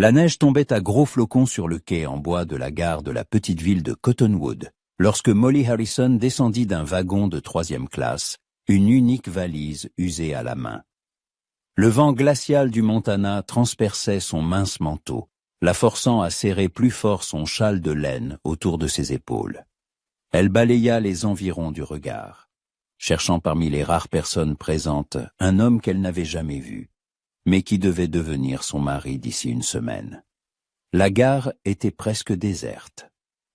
La neige tombait à gros flocons sur le quai en bois de la gare de la petite ville de Cottonwood, lorsque Molly Harrison descendit d'un wagon de 3e classe, une unique valise usée à la main. Le vent glacial du Montana transperçait son mince manteau, la forçant à serrer plus fort son châle de laine autour de ses épaules. Elle balaya les environs du regard, cherchant parmi les rares personnes présentes un homme qu'elle n'avait jamais vu, mais qui devait devenir son mari d'ici une semaine. La gare était presque déserte.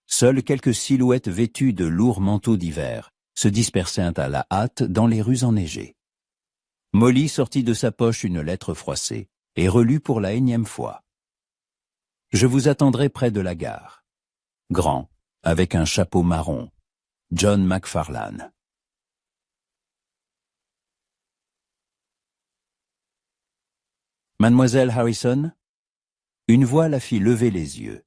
Seules quelques silhouettes vêtues de lourds manteaux d'hiver se dispersaient à la hâte dans les rues enneigées. Molly sortit de sa poche une lettre froissée et relut pour la énième fois. « Je vous attendrai près de la gare. Grand, avec un chapeau marron. John McFarlane. » Mademoiselle Harrison? Une voix la fit lever les yeux.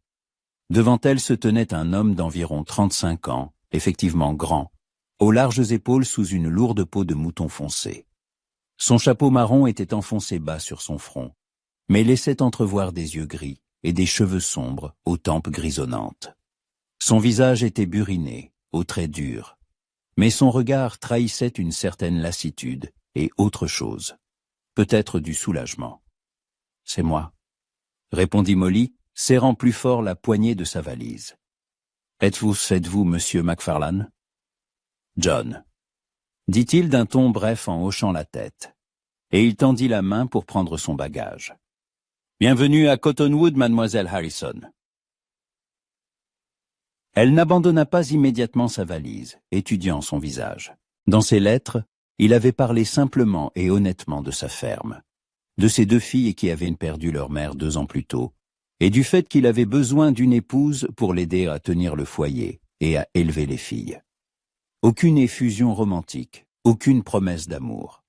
Devant elle se tenait un homme d'environ 35 ans, effectivement grand, aux larges épaules sous une lourde peau de mouton foncé. Son chapeau marron était enfoncé bas sur son front, mais laissait entrevoir des yeux gris et des cheveux sombres aux tempes grisonnantes. Son visage était buriné, aux traits durs, mais son regard trahissait une certaine lassitude et autre chose, peut-être du soulagement. « C'est moi », répondit Molly, serrant plus fort la poignée de sa valise. « Êtes-vous, monsieur McFarlane ?»« John », dit-il d'un ton bref en hochant la tête, et il tendit la main pour prendre son bagage. « Bienvenue à Cottonwood, mademoiselle Harrison. » Elle n'abandonna pas immédiatement sa valise, étudiant son visage. Dans ses lettres, il avait parlé simplement et honnêtement de sa ferme, de ses 2 filles qui avaient perdu leur mère 2 ans plus tôt, et du fait qu'il avait besoin d'une épouse pour l'aider à tenir le foyer et à élever les filles. Aucune effusion romantique, aucune promesse d'amour,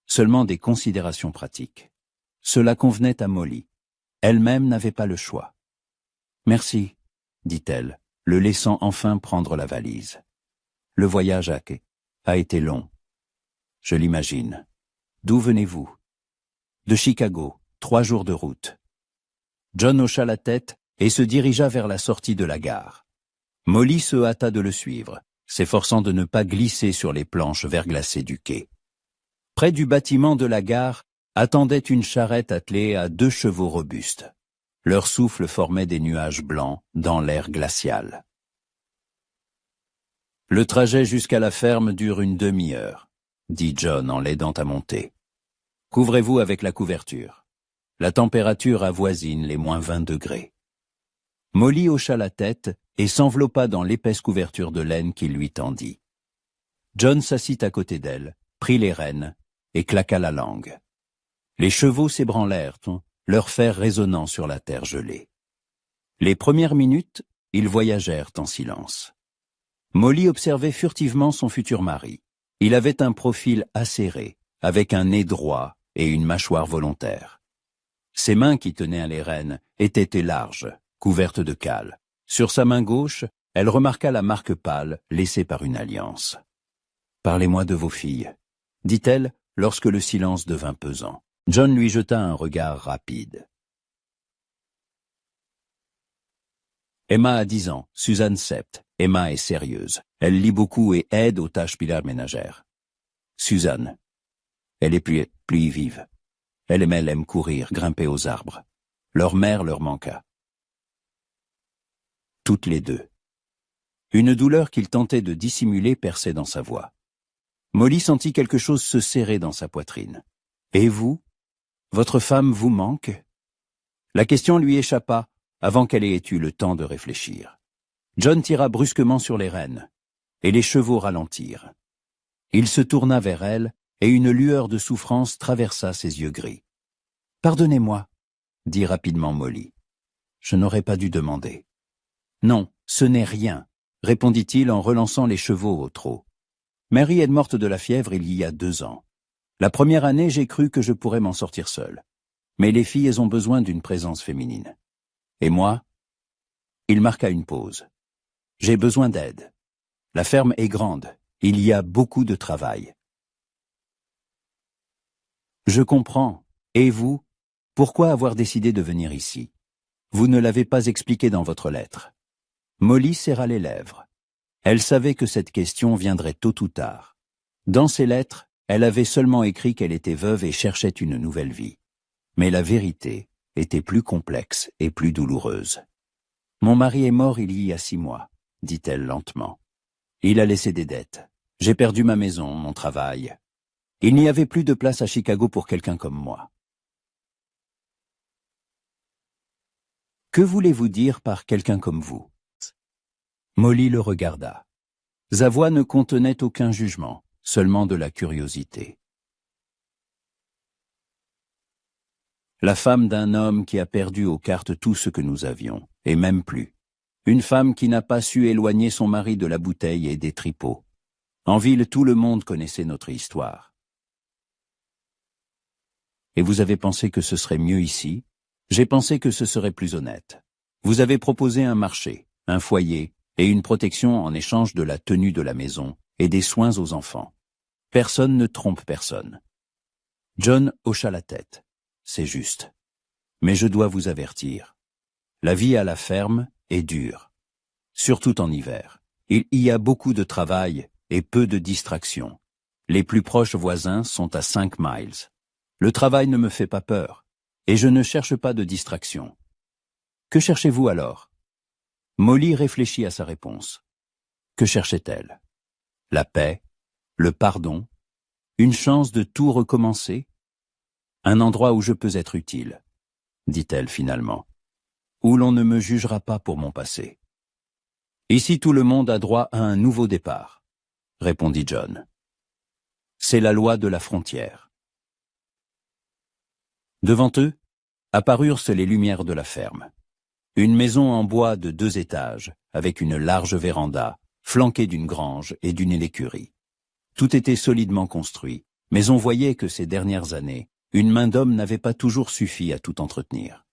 seulement des considérations pratiques. Cela convenait à Molly. Elle-même n'avait pas le choix. « Merci », dit-elle, le laissant enfin prendre la valise. « Le voyage a été long. Je l'imagine. D'où venez-vous ? » « De Chicago, 3 jours de route. » John hocha la tête et se dirigea vers la sortie de la gare. Molly se hâta de le suivre, s'efforçant de ne pas glisser sur les planches verglacées du quai. Près du bâtiment de la gare attendait une charrette attelée à 2 chevaux robustes. Leur souffle formait des nuages blancs dans l'air glacial. « Le trajet jusqu'à la ferme dure une demi-heure, » dit John en l'aidant à monter. « Couvrez-vous avec la couverture. La température avoisine les -20 degrés. » Molly hocha la tête et s'enveloppa dans l'épaisse couverture de laine qu'il lui tendit. John s'assit à côté d'elle, prit les rênes et claqua la langue. Les chevaux s'ébranlèrent, leurs fers résonnant sur la terre gelée. Les premières minutes, ils voyagèrent en silence. Molly observait furtivement son futur mari. Il avait un profil acéré, avec un nez droit et une mâchoire volontaire. Ses mains qui tenaient les rênes étaient larges, couvertes de cales. Sur sa main gauche, elle remarqua la marque pâle laissée par une alliance. « Parlez-moi de vos filles, » dit-elle lorsque le silence devint pesant. John lui jeta un regard rapide. Emma a 10 ans, Suzanne 7. Emma est sérieuse. Elle lit beaucoup et aide aux tâches ménagères. Suzanne. Elle est plus vive. Elle aime courir, grimper aux arbres. Leur mère leur manqua. Toutes les 2. Une douleur qu'il tentait de dissimuler perçait dans sa voix. Molly sentit quelque chose se serrer dans sa poitrine. « Et vous ? Votre femme vous manque ?» La question lui échappa avant qu'elle ait eu le temps de réfléchir. John tira brusquement sur les rênes, et les chevaux ralentirent. Il se tourna vers elle, et une lueur de souffrance traversa ses yeux gris. « Pardonnez-moi, » dit rapidement Molly. « Je n'aurais pas dû demander. »« Non, ce n'est rien, » répondit-il en relançant les chevaux au trot. « Mary est morte de la fièvre il y a 2 ans. La première année, j'ai cru que je pourrais m'en sortir seul. Mais les filles ont besoin d'une présence féminine. Et moi ?» Il marqua une pause. « J'ai besoin d'aide. La ferme est grande. Il y a beaucoup de travail. » « Je comprends. Et vous, pourquoi avoir décidé de venir ici ? Vous ne l'avez pas expliqué dans votre lettre. Molly serra les lèvres. Elle savait que cette question viendrait tôt ou tard. Dans ses lettres, elle avait seulement écrit qu'elle était veuve et cherchait une nouvelle vie. Mais la vérité était plus complexe et plus douloureuse. « Mon mari est mort il y a 6 mois, dit-elle lentement. Il a laissé des dettes. J'ai perdu ma maison, mon travail. Il n'y avait plus de place à Chicago pour quelqu'un comme moi. Que voulez-vous dire par quelqu'un comme vous ? Molly le regarda. Sa voix ne contenait aucun jugement, seulement de la curiosité. La femme d'un homme qui a perdu aux cartes tout ce que nous avions, et même plus. Une femme qui n'a pas su éloigner son mari de la bouteille et des tripots. En ville, tout le monde connaissait notre histoire. Et vous avez pensé que ce serait mieux ici ? J'ai pensé que ce serait plus honnête. Vous avez proposé un marché, un foyer et une protection en échange de la tenue de la maison et des soins aux enfants. Personne ne trompe personne. John hocha la tête. C'est juste. Mais je dois vous avertir. La vie à la ferme est dure. Surtout en hiver. Il y a beaucoup de travail et peu de distractions. Les plus proches voisins sont à 5 miles. Le travail ne me fait pas peur. Et je ne cherche pas de distraction. Que cherchez-vous alors ? Molly réfléchit à sa réponse. Que cherchait-elle ? La paix, le pardon, une chance de tout recommencer ? Un endroit où je peux être utile, dit-elle finalement, où l'on ne me jugera pas pour mon passé. Ici tout le monde a droit à un nouveau départ, répondit John. C'est la loi de la frontière. Devant eux, apparurent les lumières de la ferme. Une maison en bois de 2 étages, avec une large véranda, flanquée d'une grange et d'une écurie. Tout était solidement construit, mais on voyait que ces dernières années, une main d'homme n'avait pas toujours suffi à tout entretenir.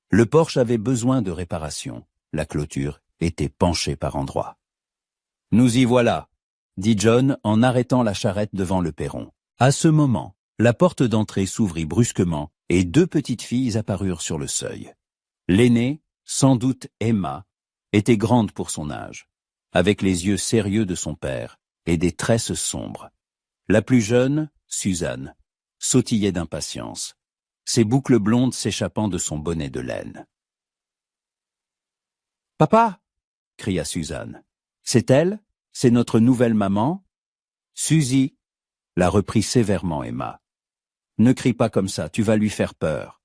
Le porche avait besoin de réparation, la clôture était penchée par endroits. « Nous y voilà », dit John en arrêtant la charrette devant le perron. À ce moment, la porte d'entrée s'ouvrit brusquement et 2 petites filles apparurent sur le seuil. L'aînée, sans doute Emma, était grande pour son âge, avec les yeux sérieux de son père et des tresses sombres. La plus jeune, Suzanne, sautillait d'impatience, ses boucles blondes s'échappant de son bonnet de laine. « Papa !» cria Suzanne. « C'est elle ? C'est notre nouvelle maman ?»« Suzy !» la reprit sévèrement Emma. « Ne crie pas comme ça, tu vas lui faire peur. »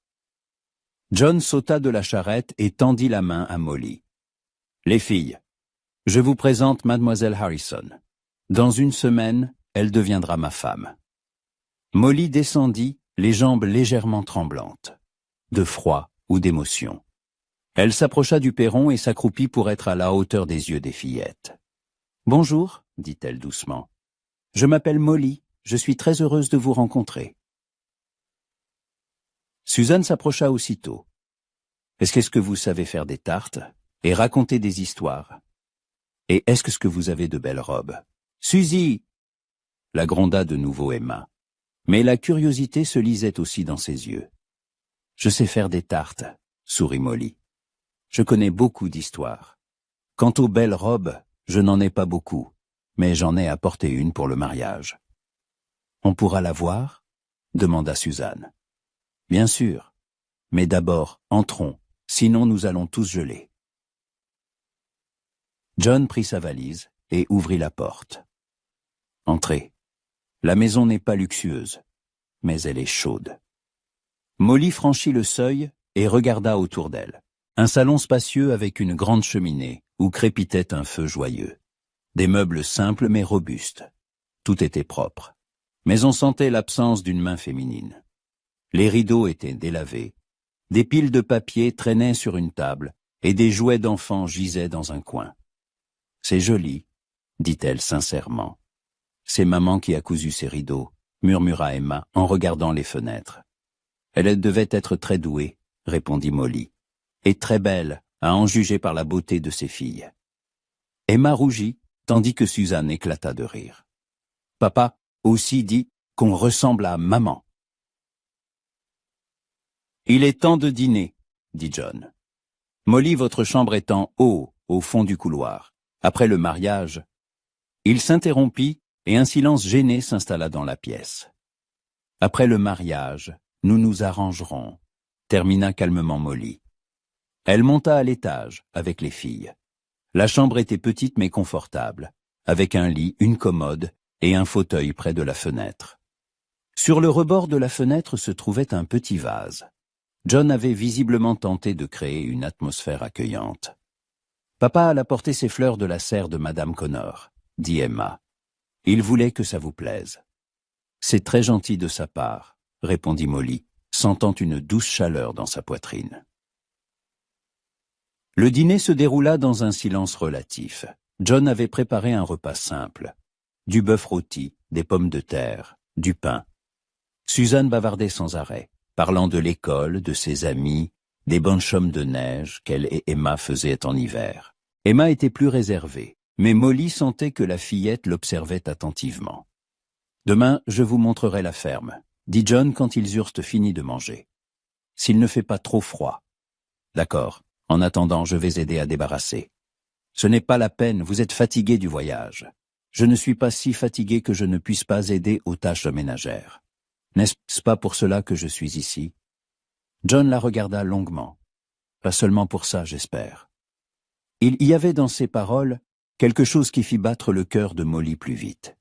John sauta de la charrette et tendit la main à Molly. « Les filles, je vous présente Mademoiselle Harrison. Dans 1 semaine, elle deviendra ma femme. » Molly descendit, les jambes légèrement tremblantes, de froid ou d'émotion. Elle s'approcha du perron et s'accroupit pour être à la hauteur des yeux des fillettes. « Bonjour, dit-elle doucement. Je m'appelle Molly, je suis très heureuse de vous rencontrer. » Suzanne s'approcha aussitôt. « Est-ce que vous savez faire des tartes et raconter des histoires? Et est-ce que vous avez de belles robes? »« Suzy !» la gronda de nouveau Emma. Mais la curiosité se lisait aussi dans ses yeux. « Je sais faire des tartes, » sourit Molly. « Je connais beaucoup d'histoires. Quant aux belles robes, je n'en ai pas beaucoup, mais j'en ai apporté une pour le mariage. »« On pourra la voir ?» demanda Suzanne. « Bien sûr, mais d'abord, entrons, sinon nous allons tous geler. » John prit sa valise et ouvrit la porte. « Entrez. La maison n'est pas luxueuse, mais elle est chaude. » Molly franchit le seuil et regarda autour d'elle. Un salon spacieux avec une grande cheminée où crépitait un feu joyeux. Des meubles simples mais robustes. Tout était propre. Mais on sentait l'absence d'une main féminine. Les rideaux étaient délavés. Des piles de papier traînaient sur une table et des jouets d'enfants gisaient dans un coin. « C'est joli, » dit-elle sincèrement. « C'est maman qui a cousu ces rideaux, » murmura Emma en regardant les fenêtres. « Elle devait être très douée, » répondit Molly, « et très belle, à en juger par la beauté de ses filles. » Emma rougit, tandis que Suzanne éclata de rire. « Papa aussi dit qu'on ressemble à maman. »« Il est temps de dîner, » dit John. Molly, votre chambre est en haut, au fond du couloir. Après le mariage... » Il s'interrompit et un silence gêné s'installa dans la pièce. « Après le mariage, nous nous arrangerons, » termina calmement Molly. Elle monta à l'étage avec les filles. La chambre était petite mais confortable, avec un lit, une commode et un fauteuil près de la fenêtre. Sur le rebord de la fenêtre se trouvait un petit vase. John avait visiblement tenté de créer une atmosphère accueillante. « Papa a apporté ces fleurs de la serre de Madame Connor, » dit Emma. « Il voulait que ça vous plaise. »« C'est très gentil de sa part, » répondit Molly, sentant une douce chaleur dans sa poitrine. Le dîner se déroula dans un silence relatif. John avait préparé un repas simple. Du bœuf rôti, des pommes de terre, du pain. Suzanne bavardait sans arrêt, parlant de l'école, de ses amis, des bonshommes de neige qu'elle et Emma faisaient en hiver. Emma était plus réservée, mais Molly sentait que la fillette l'observait attentivement. « Demain, je vous montrerai la ferme, » dit John quand ils eurent fini de manger. « S'il ne fait pas trop froid. »« D'accord. En attendant, je vais aider à débarrasser. »« Ce n'est pas la peine, vous êtes fatigué du voyage. Je ne suis pas si fatigué que je ne puisse pas aider aux tâches ménagères. N'est-ce pas pour cela que je suis ici ?» John la regarda longuement. « Pas seulement pour ça, j'espère. » Il y avait dans ces paroles quelque chose qui fit battre le cœur de Molly plus vite.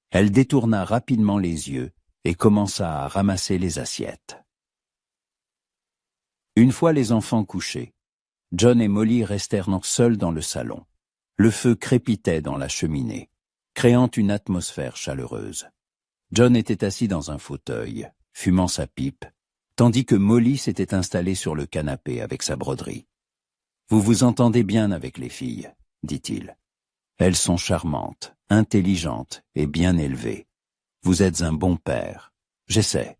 Elle détourna rapidement les yeux et commença à ramasser les assiettes. Une fois les enfants couchés, John et Molly restèrent seuls dans le salon. Le feu crépitait dans la cheminée, créant une atmosphère chaleureuse. John était assis dans un fauteuil, fumant sa pipe, tandis que Molly s'était installée sur le canapé avec sa broderie. « Vous vous entendez bien avec les filles, » dit-il. « Elles sont charmantes, intelligentes et bien élevées. Vous êtes un bon père, j'essaie.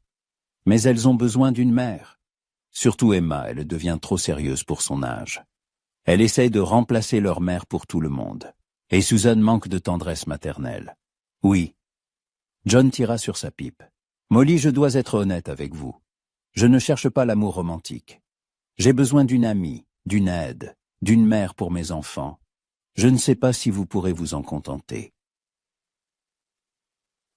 Mais elles ont besoin d'une mère. Surtout Emma, elle devient trop sérieuse pour son âge. Elle essaie de remplacer leur mère pour tout le monde. Et Suzanne manque de tendresse maternelle. Oui. » John tira sur sa pipe. « Molly, je dois être honnête avec vous. Je ne cherche pas l'amour romantique. J'ai besoin d'une amie, d'une aide, d'une mère pour mes enfants. Je ne sais pas si vous pourrez vous en contenter. »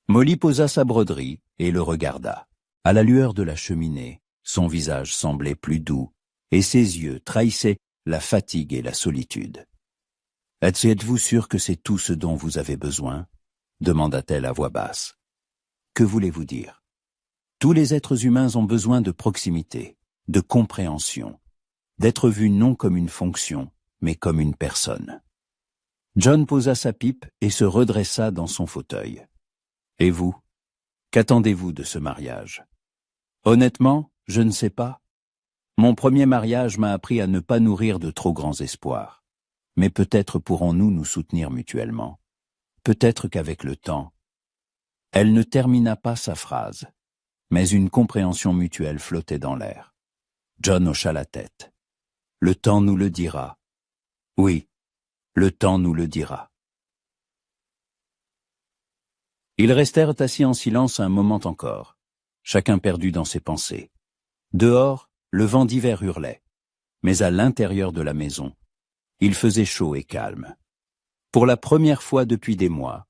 Molly posa sa broderie et le regarda. À la lueur de la cheminée, son visage semblait plus doux et ses yeux trahissaient la fatigue et la solitude. « Êtes-vous sûr que c'est tout ce dont vous avez besoin ?» demanda-t-elle à voix basse. « Que voulez-vous dire ? Tous les êtres humains ont besoin de proximité, de compréhension, d'être vus non comme une fonction, mais comme une personne. » John posa sa pipe et se redressa dans son fauteuil. « Et vous ? Qu'attendez-vous de ce mariage ? » « Honnêtement, je ne sais pas. Mon premier mariage m'a appris à ne pas nourrir de trop grands espoirs. Mais peut-être pourrons-nous nous soutenir mutuellement. Peut-être qu'avec le temps... » Elle ne termina pas sa phrase, mais une compréhension mutuelle flottait dans l'air. John hocha la tête. « Le temps nous le dira. » « Oui, le temps nous le dira. » Ils restèrent assis en silence un moment encore, chacun perdu dans ses pensées. Dehors, le vent d'hiver hurlait, mais à l'intérieur de la maison, il faisait chaud et calme. Pour la première fois depuis des mois,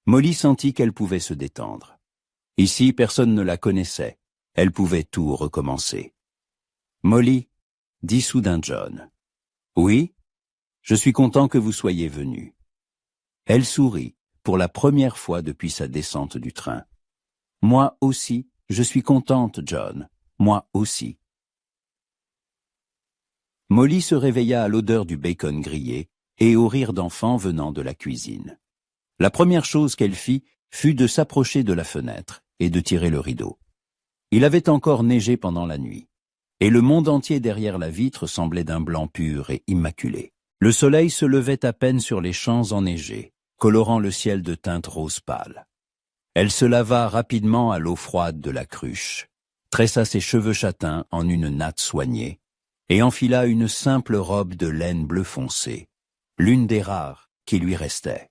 Molly sentit qu'elle pouvait se détendre. Ici, personne ne la connaissait, elle pouvait tout recommencer. « Molly, » dit soudain John. « Oui, je suis content que vous soyez venu. » Elle sourit, pour la première fois depuis sa descente du train. « Moi aussi, je suis contente, John. Moi aussi. » Molly se réveilla à l'odeur du bacon grillé et au rire d'enfants venant de la cuisine. La première chose qu'elle fit fut de s'approcher de la fenêtre et de tirer le rideau. Il avait encore neigé pendant la nuit, et le monde entier derrière la vitre semblait d'un blanc pur et immaculé. Le soleil se levait à peine sur les champs enneigés, colorant le ciel de teintes rose pâle. Elle se lava rapidement à l'eau froide de la cruche, tressa ses cheveux châtains en une natte soignée, et enfila une simple robe de laine bleu foncé, l'une des rares qui lui restaient.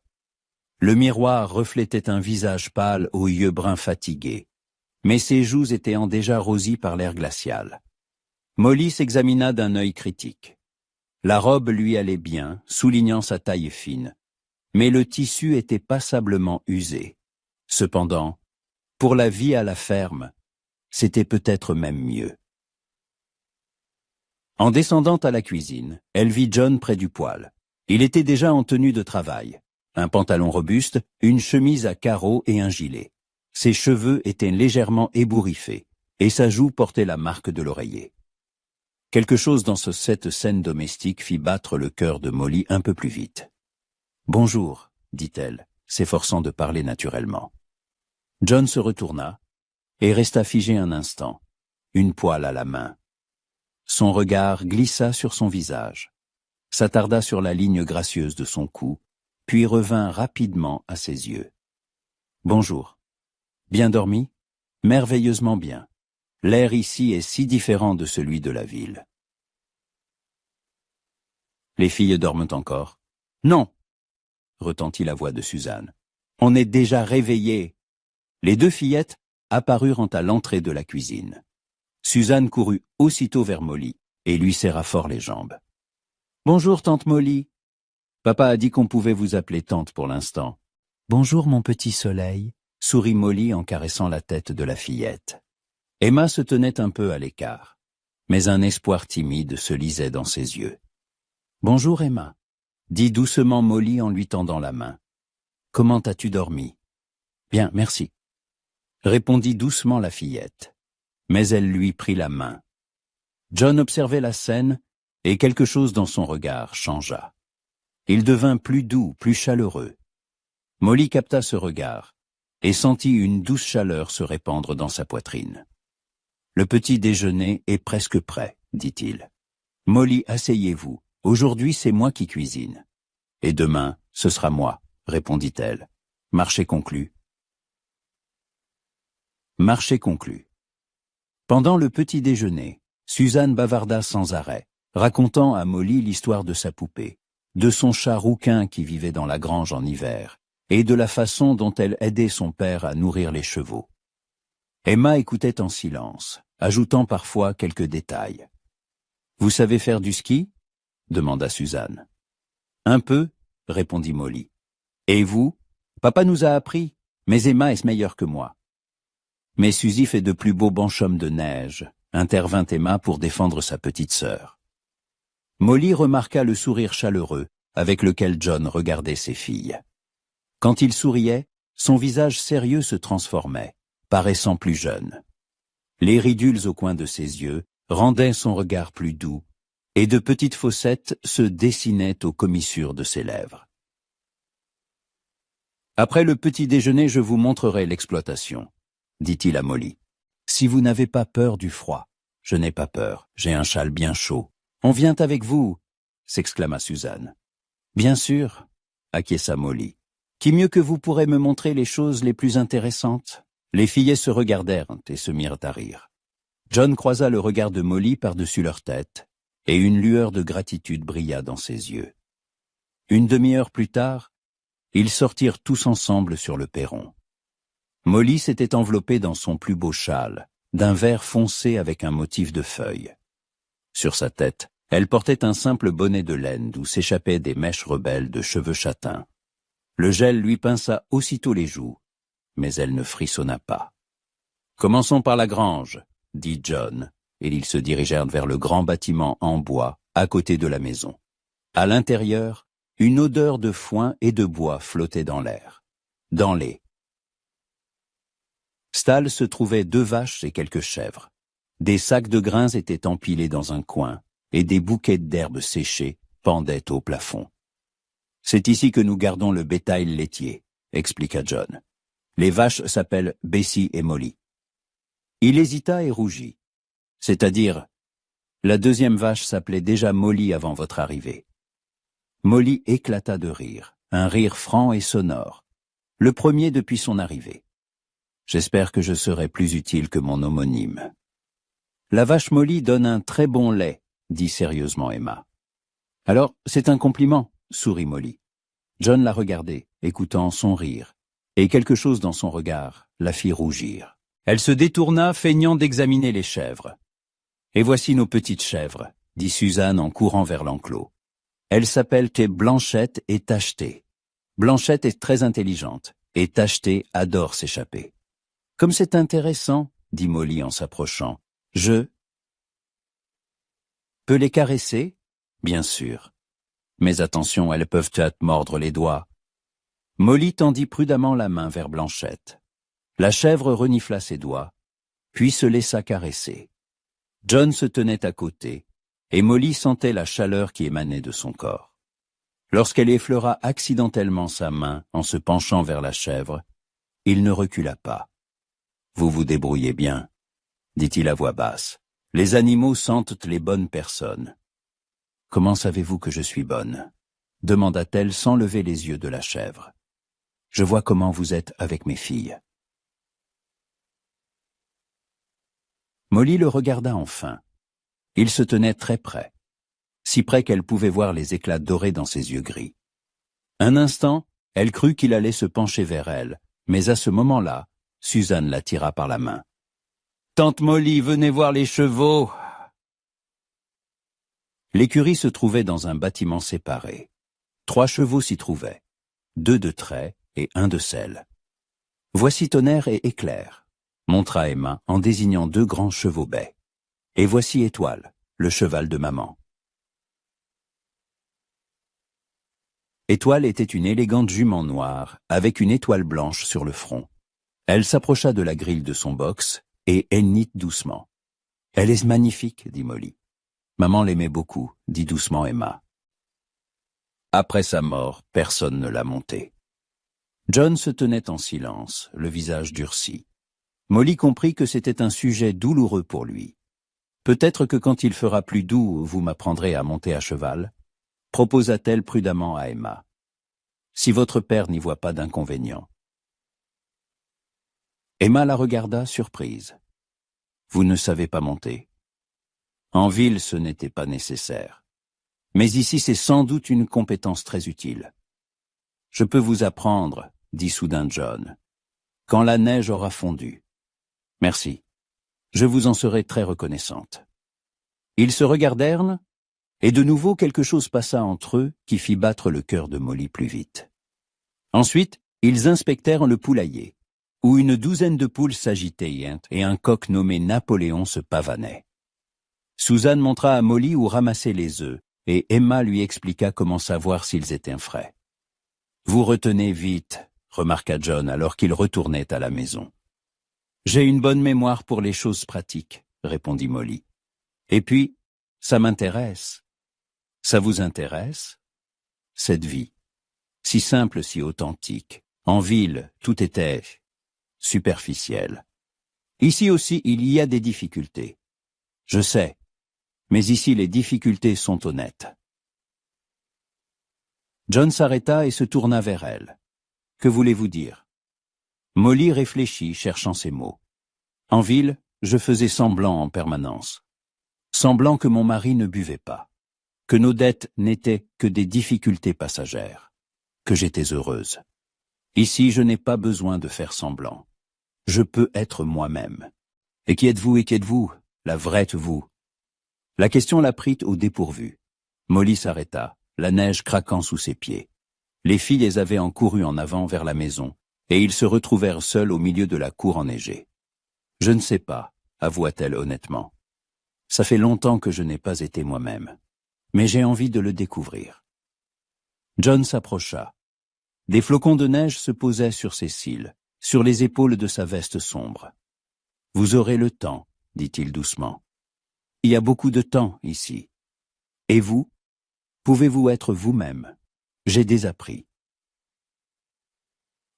Le miroir reflétait un visage pâle aux yeux bruns fatigués, mais ses joues étaient déjà rosies par l'air glacial. Molly s'examina d'un œil critique. La robe lui allait bien, soulignant sa taille fine, mais le tissu était passablement usé. Cependant, pour la vie à la ferme, c'était peut-être même mieux. En descendant à la cuisine, elle vit John près du poêle. Il était déjà en tenue de travail, un pantalon robuste, une chemise à carreaux et un gilet. Ses cheveux étaient légèrement ébouriffés, et sa joue portait la marque de l'oreiller. Quelque chose dans cette scène domestique fit battre le cœur de Molly un peu plus vite. « Bonjour », dit-elle, s'efforçant de parler naturellement. John se retourna et resta figé un instant, une poêle à la main. Son regard glissa sur son visage, s'attarda sur la ligne gracieuse de son cou, puis revint rapidement à ses yeux. « Bonjour. Bien dormi ? Merveilleusement bien. L'air ici est si différent de celui de la ville. » « Les filles dorment encore ? » ?»« Non !» retentit la voix de Suzanne. « On est déjà réveillés. » Les deux fillettes apparurent à l'entrée de la cuisine. Suzanne courut aussitôt vers Molly et lui serra fort les jambes. « Bonjour, tante Molly. Papa a dit qu'on pouvait vous appeler tante pour l'instant. »« Bonjour, mon petit soleil, » sourit Molly en caressant la tête de la fillette. Emma se tenait un peu à l'écart, mais un espoir timide se lisait dans ses yeux. « Bonjour, Emma, » dit doucement Molly en lui tendant la main. « Comment as-tu dormi ?»« Bien, merci. » répondit doucement la fillette, mais elle lui prit la main. John observait la scène et quelque chose dans son regard changea. Il devint plus doux, plus chaleureux. Molly capta ce regard et sentit une douce chaleur se répandre dans sa poitrine. « Le petit déjeuner est presque prêt, » dit-il. « Molly, asseyez-vous. Aujourd'hui, c'est moi qui cuisine. »« Et demain, ce sera moi, » répondit-elle. « Marché conclu. » Marché conclu. Pendant le petit déjeuner, Suzanne bavarda sans arrêt, racontant à Molly l'histoire de sa poupée, de son chat rouquin qui vivait dans la grange en hiver, et de la façon dont elle aidait son père à nourrir les chevaux. Emma écoutait en silence, ajoutant parfois quelques détails. « Vous savez faire du ski ?» demanda Suzanne. « Un peu, » répondit Molly. « Et vous ? Papa nous a appris, mais Emma est meilleure que moi. » « Mais Suzy fait de plus beaux bonshommes de neige, » intervint Emma pour défendre sa petite sœur. Molly remarqua le sourire chaleureux avec lequel John regardait ses filles. Quand il souriait, son visage sérieux se transformait, paraissant plus jeune. Les ridules au coin de ses yeux rendaient son regard plus doux, et de petites fossettes se dessinaient aux commissures de ses lèvres. « Après le petit déjeuner, je vous montrerai l'exploitation, » dit-il à Molly. « Si vous n'avez pas peur du froid. »« Je n'ai pas peur, j'ai un châle bien chaud. »« On vient avec vous » s'exclama Suzanne. « Bien sûr, » acquiesça Molly. « Qui mieux que vous pourrait me montrer les choses les plus intéressantes ?» Les filles se regardèrent et se mirent à rire. John croisa le regard de Molly par-dessus leur tête, et une lueur de gratitude brilla dans ses yeux. Une demi-heure plus tard, ils sortirent tous ensemble sur le perron. Molly s'était enveloppée dans son plus beau châle, d'un vert foncé avec un motif de feuilles. Sur sa tête, elle portait un simple bonnet de laine d'où s'échappaient des mèches rebelles de cheveux châtains. Le gel lui pinça aussitôt les joues, mais elle ne frissonna pas. « Commençons par la grange, » dit John, et ils se dirigèrent vers le grand bâtiment en bois à côté de la maison. À l'intérieur, une odeur de foin et de bois flottait dans l'air. Dans les stalles se trouvaient 2 vaches et quelques chèvres. Des sacs de grains étaient empilés dans un coin, et des bouquets d'herbes séchées pendaient au plafond. « C'est ici que nous gardons le bétail laitier, » expliqua John. « Les vaches s'appellent Bessie et Molly. » Il hésita et rougit. « C'est-à-dire, la deuxième vache s'appelait déjà Molly avant votre arrivée. » Molly éclata de rire, un rire franc et sonore, le premier depuis son arrivée. « J'espère que je serai plus utile que mon homonyme. »« La vache Molly donne un très bon lait, » dit sérieusement Emma. « Alors, c'est un compliment, » sourit Molly. John la regardait, écoutant son rire, et quelque chose dans son regard la fit rougir. Elle se détourna, feignant d'examiner les chèvres. « Et voici nos petites chèvres, » dit Suzanne en courant vers l'enclos. Elles s'appellent Blanchette et Tacheté. Blanchette est très intelligente, et Tacheté adore s'échapper. Comme c'est intéressant, dit Molly en s'approchant, je peux les caresser? Bien sûr. Mais attention, elles peuvent te mordre les doigts. Molly tendit prudemment la main vers Blanchette. La chèvre renifla ses doigts, puis se laissa caresser. John se tenait à côté, et Molly sentait la chaleur qui émanait de son corps. Lorsqu'elle effleura accidentellement sa main en se penchant vers la chèvre, il ne recula pas. « Vous vous débrouillez bien, » dit-il à voix basse. « Les animaux sentent les bonnes personnes. »« Comment savez-vous que je suis bonne ?» demanda-t-elle sans lever les yeux de la chèvre. « Je vois comment vous êtes avec mes filles. » Molly le regarda enfin. Il se tenait très près, si près qu'elle pouvait voir les éclats dorés dans ses yeux gris. Un instant, elle crut qu'il allait se pencher vers elle, mais à ce moment-là, Suzanne la tira par la main. « Tante Molly, venez voir les chevaux !» L'écurie se trouvait dans un bâtiment séparé. 3 chevaux s'y trouvaient, 2 de trait et 1 de selle. « Voici Tonnerre et Éclair », montra Emma en désignant 2 grands chevaux bais. « Et voici Étoile, le cheval de maman. » Étoile était une élégante jument noire, avec une étoile blanche sur le front. Elle s'approcha de la grille de son box, et hennit doucement. « Elle est magnifique, » dit Molly. « Maman l'aimait beaucoup, » dit doucement Emma. Après sa mort, personne ne l'a montée. John se tenait en silence, le visage durci. Molly comprit que c'était un sujet douloureux pour lui. « Peut-être que quand il fera plus doux, vous m'apprendrez à monter à cheval ?» proposa-t-elle prudemment à Emma. « Si votre père n'y voit pas d'inconvénient. » Emma la regarda surprise. « Vous ne savez pas monter. » En ville, ce n'était pas nécessaire. Mais ici, c'est sans doute une compétence très utile. « Je peux vous apprendre, » dit soudain John, « quand la neige aura fondu. » « Merci. Je vous en serai très reconnaissante. » Ils se regardèrent, et de nouveau quelque chose passa entre eux qui fit battre le cœur de Molly plus vite. Ensuite, ils inspectèrent le poulailler, où une douzaine de poules s'agitaient et un coq nommé Napoléon se pavanait. Suzanne montra à Molly où ramasser les œufs, et Emma lui expliqua comment savoir s'ils étaient frais. « Vous retenez vite, » remarqua John alors qu'il retournait à la maison. « J'ai une bonne mémoire pour les choses pratiques, » répondit Molly. « Et puis, ça m'intéresse. » « Ça vous intéresse ?» Cette vie, si simple, si authentique. En ville, tout était superficiel. Ici aussi, il y a des difficultés. Je sais, mais ici les difficultés sont honnêtes. John s'arrêta et se tourna vers elle. « Que voulez-vous dire ?» Molly réfléchit, cherchant ses mots. « En ville, je faisais semblant en permanence. Semblant que mon mari ne buvait pas. Que nos dettes n'étaient que des difficultés passagères. Que j'étais heureuse. Ici, je n'ai pas besoin de faire semblant. Je peux être moi-même. Et qui êtes-vous, la vraie vous ?» La question la prit au dépourvu. Molly s'arrêta, la neige craquant sous ses pieds. Les filles avaient encouru en avant vers la maison, et ils se retrouvèrent seuls au milieu de la cour enneigée. « Je ne sais pas, » avoua-t-elle honnêtement. « Ça fait longtemps que je n'ai pas été moi-même. Mais j'ai envie de le découvrir. » John s'approcha. Des flocons de neige se posaient sur ses cils, sur les épaules de sa veste sombre. « Vous aurez le temps, » dit-il doucement. « Il y a beaucoup de temps ici. Et vous, pouvez-vous être vous-même? J'ai désappris.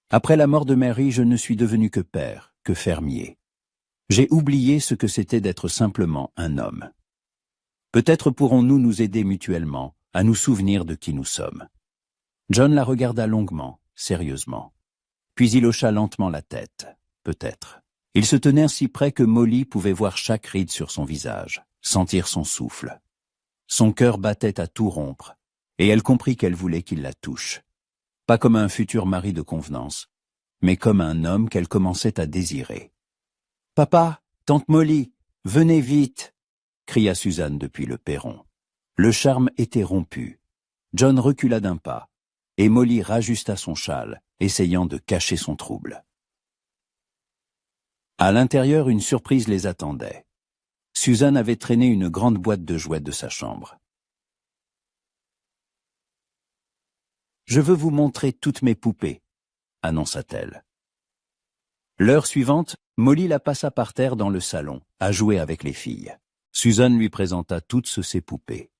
Après la mort de Mary, je ne suis devenu que père, que fermier. J'ai oublié ce que c'était d'être simplement un homme. Peut-être pourrons-nous nous aider mutuellement à nous souvenir de qui nous sommes. » John la regarda longuement, sérieusement. Puis il hocha lentement la tête. Peut-être. Ils se tenèrent si près que Molly pouvait voir chaque ride sur son visage, sentir son souffle. Son cœur battait à tout rompre, et elle comprit qu'elle voulait qu'il la touche. Pas comme un futur mari de convenance, mais comme un homme qu'elle commençait à désirer. « Papa, tante Molly, venez vite !» cria Suzanne depuis le perron. Le charme était rompu. John recula d'un pas, et Molly rajusta son châle, essayant de cacher son trouble. À l'intérieur, une surprise les attendait. Susan avait traîné une grande boîte de jouets de sa chambre. « Je veux vous montrer toutes mes poupées », annonça-t-elle. L'heure suivante, Molly la passa par terre dans le salon, à jouer avec les filles. Susan lui présenta toutes ses poupées,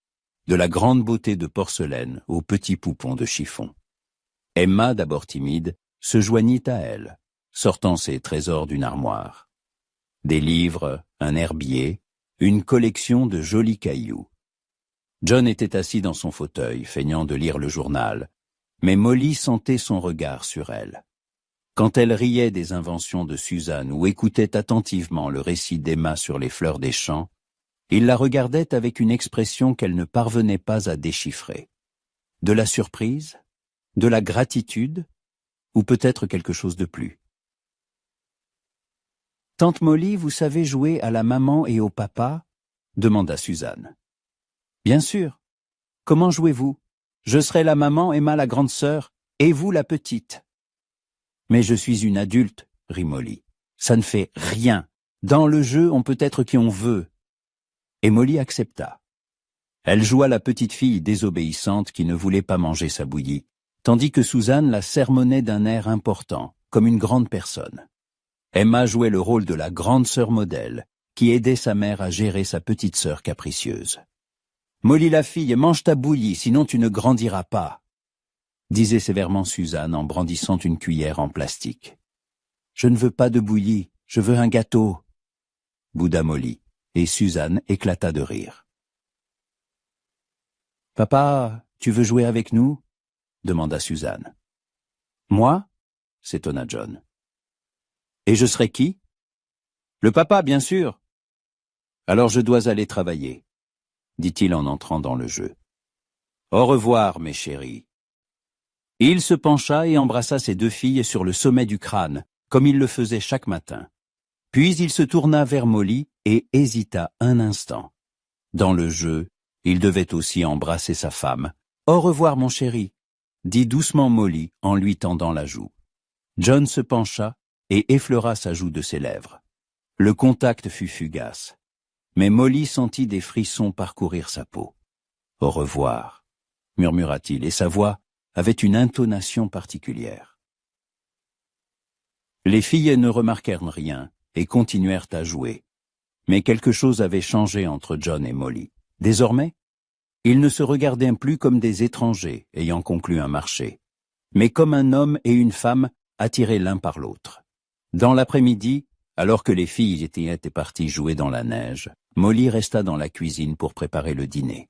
de la grande beauté de porcelaine aux petits poupons de chiffon. Emma, d'abord timide, se joignit à elle, sortant ses trésors d'une armoire. Des livres, un herbier, une collection de jolis cailloux. John était assis dans son fauteuil, feignant de lire le journal, mais Molly sentait son regard sur elle. Quand elle riait des inventions de Suzanne ou écoutait attentivement le récit d'Emma sur les fleurs des champs, il la regardait avec une expression qu'elle ne parvenait pas à déchiffrer. De la surprise, de la gratitude, ou peut-être quelque chose de plus. « Tante Molly, vous savez jouer à la maman et au papa ?» demanda Suzanne. « Bien sûr. Comment jouez-vous? Je serai la maman, Emma la grande sœur, et vous la petite. »« Mais je suis une adulte, » rit Molly. « Ça ne fait rien. Dans le jeu, on peut être qui on veut. » Et Molly accepta. Elle joua la petite fille désobéissante qui ne voulait pas manger sa bouillie, tandis que Suzanne la sermonnait d'un air important, comme une grande personne. Emma jouait le rôle de la grande sœur modèle, qui aidait sa mère à gérer sa petite sœur capricieuse. « Molly la fille, mange ta bouillie, sinon tu ne grandiras pas », disait sévèrement Suzanne en brandissant une cuillère en plastique. « Je ne veux pas de bouillie, je veux un gâteau », bouda Molly, et Suzanne éclata de rire. « Papa, tu veux jouer avec nous ?» demanda Suzanne. « Moi ?» s'étonna John. « Et je serai qui ? » ?»« Le papa, bien sûr. »« Alors je dois aller travailler, » dit-il en entrant dans le jeu. « Au revoir, mes chéris. » Il se pencha et embrassa ses deux filles sur le sommet du crâne, comme il le faisait chaque matin. Puis il se tourna vers Molly et hésita un instant. Dans le jeu, il devait aussi embrasser sa femme. « Au revoir, mon chéri », dit doucement Molly en lui tendant la joue. John se pencha et effleura sa joue de ses lèvres. Le contact fut fugace, mais Molly sentit des frissons parcourir sa peau. « Au revoir », murmura-t-il, et sa voix avait une intonation particulière. Les filles ne remarquèrent rien et continuèrent à jouer. Mais quelque chose avait changé entre John et Molly. Désormais, ils ne se regardaient plus comme des étrangers ayant conclu un marché, mais comme un homme et une femme attirés l'un par l'autre. Dans l'après-midi, alors que les filles étaient parties jouer dans la neige, Molly resta dans la cuisine pour préparer le dîner.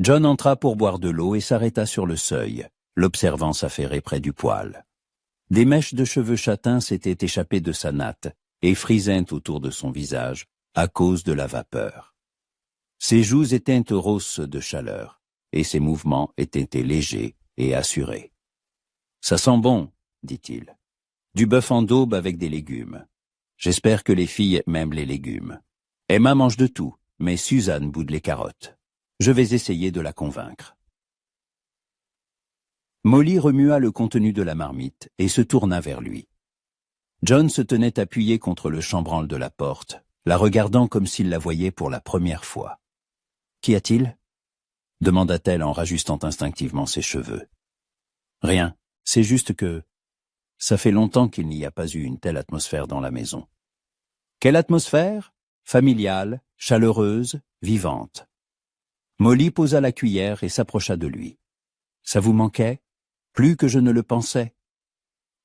John entra pour boire de l'eau et s'arrêta sur le seuil, l'observant s'affairer près du poêle. Des mèches de cheveux châtains s'étaient échappées de sa natte et frisaient autour de son visage à cause de la vapeur. Ses joues étaient roses de chaleur et ses mouvements étaient légers et assurés. « Ça sent bon, » dit-il. « Du bœuf en daube avec des légumes. J'espère que les filles m'aiment les légumes. Emma mange de tout, mais Suzanne boude les carottes. Je vais essayer de la convaincre. » Molly remua le contenu de la marmite et se tourna vers lui. John se tenait appuyé contre le chambranle de la porte, la regardant comme s'il la voyait pour la première fois. « Qu'y a-t-il » demanda-t-elle en rajustant instinctivement ses cheveux. « Rien, c'est juste que ça fait longtemps qu'il n'y a pas eu une telle atmosphère dans la maison. » « Quelle atmosphère ? Familiale, chaleureuse, vivante. » Molly posa la cuillère et s'approcha de lui. « Ça vous manquait ? Plus que je ne le pensais. »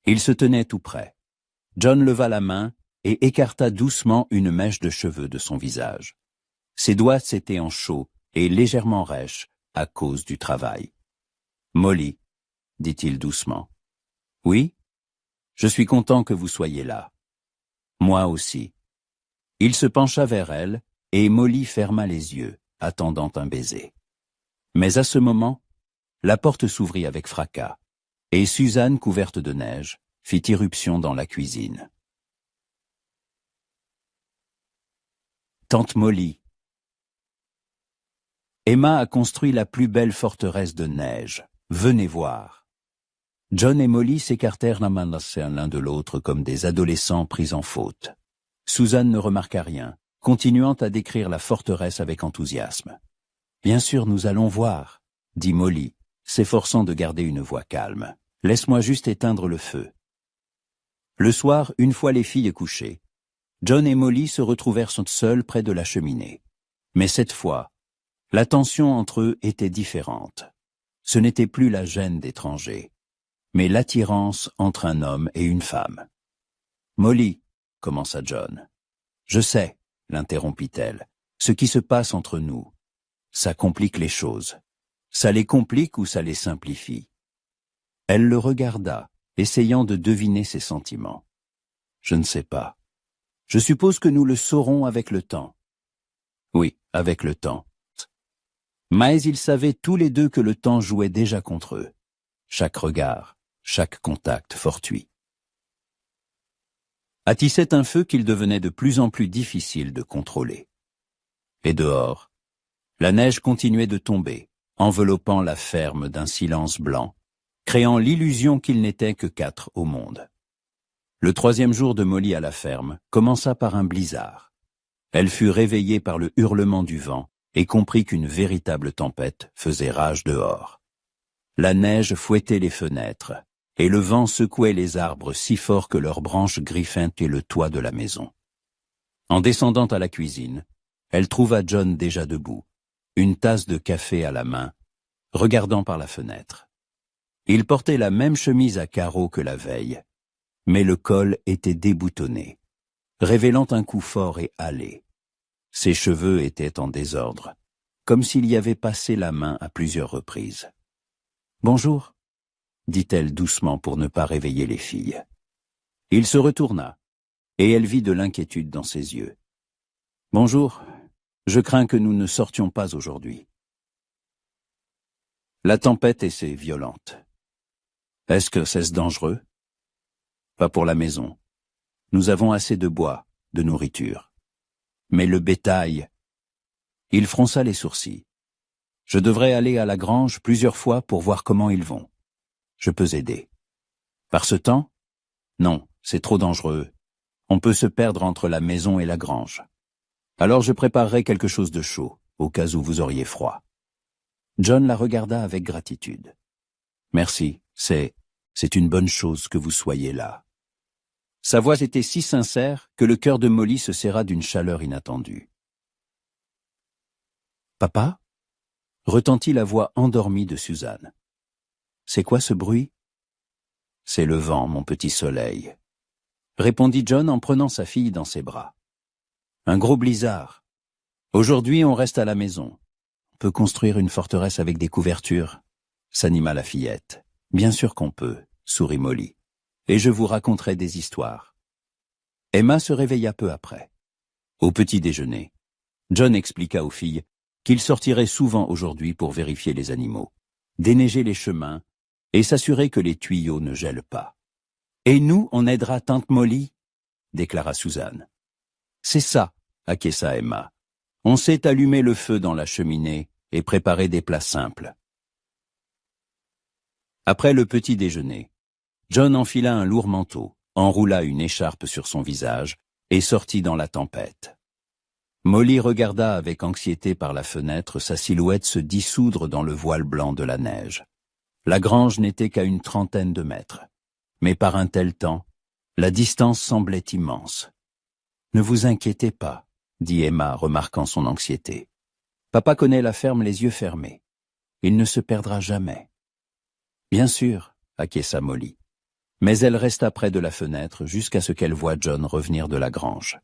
Il se tenait tout près. John leva la main et écarta doucement une mèche de cheveux de son visage. Ses doigts s'étaient en chaud et légèrement rêches à cause du travail. « Molly, » dit-il doucement. « Oui ? Je suis content que vous soyez là. »« Moi aussi. » Il se pencha vers elle et Molly ferma les yeux, attendant un baiser. Mais à ce moment, la porte s'ouvrit avec fracas, et Suzanne, couverte de neige, fit irruption dans la cuisine. « Tante Molly. » Emma a construit la plus belle forteresse de neige. Venez voir. John et Molly s'écartèrent l'un de l'autre comme des adolescents pris en faute. Susan ne remarqua rien, continuant à décrire la forteresse avec enthousiasme. « Bien sûr, nous allons voir, » dit Molly, s'efforçant de garder une voix calme. « Laisse-moi juste éteindre le feu. » Le soir, une fois les filles couchées, John et Molly se retrouvèrent seuls près de la cheminée. Mais cette fois, la tension entre eux était différente. Ce n'était plus la gêne d'étrangers, mais l'attirance entre un homme et une femme. « Molly, » commença John. « Je sais, » l'interrompit-elle, « ce qui se passe entre nous. Ça complique les choses. Ça les complique ou ça les simplifie ?» Elle le regarda, essayant de deviner ses sentiments. « Je ne sais pas. Je suppose que nous le saurons avec le temps. » « Oui, avec le temps. » Mais ils savaient tous les deux que le temps jouait déjà contre eux. Chaque regard, chaque contact fortuit. Attissait un feu qu'il devenait de plus en plus difficile de contrôler. Et dehors, la neige continuait de tomber, enveloppant la ferme d'un silence blanc, créant l'illusion qu'il n'était que 4 au monde. Le 3e jour de Molly à la ferme commença par un blizzard. Elle fut réveillée par le hurlement du vent et comprit qu'une véritable tempête faisait rage dehors. La neige fouettait les fenêtres, et le vent secouait les arbres si fort que leurs branches griffaient le toit de la maison. En descendant à la cuisine, elle trouva John déjà debout, une tasse de café à la main, regardant par la fenêtre. Il portait la même chemise à carreaux que la veille, mais le col était déboutonné, révélant un cou fort et hâlé. Ses cheveux étaient en désordre, comme s'il y avait passé la main à plusieurs reprises. « Bonjour », dit-elle doucement pour ne pas réveiller les filles. Il se retourna, et elle vit de l'inquiétude dans ses yeux. « Bonjour, je crains que nous ne sortions pas aujourd'hui. » La tempête est violente. Est-ce que c'est dangereux? Pas pour la maison. Nous avons assez de bois, de nourriture. Mais le bétail... Il fronça les sourcils. Je devrais aller à la grange plusieurs fois pour voir comment ils vont. Je peux aider. Par ce temps? Non, c'est trop dangereux. On peut se perdre entre la maison et la grange. Alors je préparerai quelque chose de chaud, au cas où vous auriez froid. John la regarda avec gratitude. Merci, c'est une bonne chose que vous soyez là. Sa voix était si sincère que le cœur de Molly se serra d'une chaleur inattendue. « Papa ?» retentit la voix endormie de Suzanne. « C'est quoi ce bruit ?»« C'est le vent, mon petit soleil. » répondit John en prenant sa fille dans ses bras. « Un gros blizzard. Aujourd'hui, on reste à la maison. On peut construire une forteresse avec des couvertures ?» s'anima la fillette. « Bien sûr qu'on peut, » sourit Molly. « Et je vous raconterai des histoires. » Emma se réveilla peu après. Au petit déjeuner, John expliqua aux filles qu'il sortirait souvent aujourd'hui pour vérifier les animaux, déneiger les chemins et s'assurer que les tuyaux ne gèlent pas. « Et nous, on aidera tante Molly ?» déclara Suzanne. « C'est ça, » acquiesça Emma. « On sait allumer le feu dans la cheminée et préparer des plats simples. » Après le petit déjeuner, John enfila un lourd manteau, enroula une écharpe sur son visage et sortit dans la tempête. Molly regarda avec anxiété par la fenêtre sa silhouette se dissoudre dans le voile blanc de la neige. La grange n'était qu'à une 30aine de mètres, mais par un tel temps, la distance semblait immense. « Ne vous inquiétez pas, » dit Emma, remarquant son anxiété. « Papa connaît la ferme les yeux fermés. Il ne se perdra jamais. » « Bien sûr, » acquiesça Molly. Mais elle resta près de la fenêtre jusqu'à ce qu'elle voie John revenir de la grange.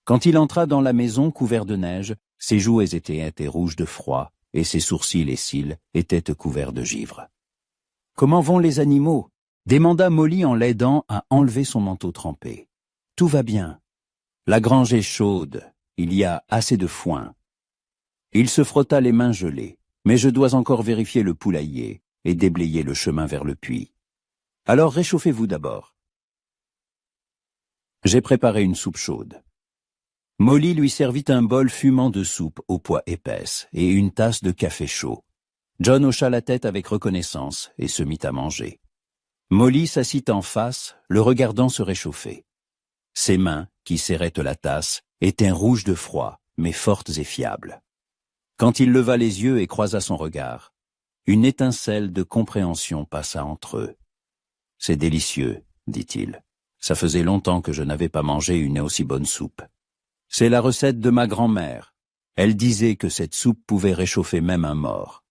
Quand il entra dans la maison couvert de neige, ses joues étaient rouges de froid et ses sourcils et cils étaient couverts de givre. « Comment vont les animaux ?» demanda Molly en l'aidant à enlever son manteau trempé. « Tout va bien. La grange est chaude, il y a assez de foin. » Il se frotta les mains gelées, mais je dois encore vérifier le poulailler et déblayer le chemin vers le puits. Alors réchauffez-vous d'abord. J'ai préparé une soupe chaude. Molly lui servit un bol fumant de soupe aux pois épaisses et une tasse de café chaud. John hocha la tête avec reconnaissance et se mit à manger. Molly s'assit en face, le regardant se réchauffer. Ses mains, qui serraient la tasse, étaient rouges de froid, mais fortes et fiables. Quand il leva les yeux et croisa son regard, une étincelle de compréhension passa entre eux. « C'est délicieux, dit-il. Ça faisait longtemps que je n'avais pas mangé une aussi bonne soupe. C'est la recette de ma grand-mère. Elle disait que cette soupe pouvait réchauffer même un mort.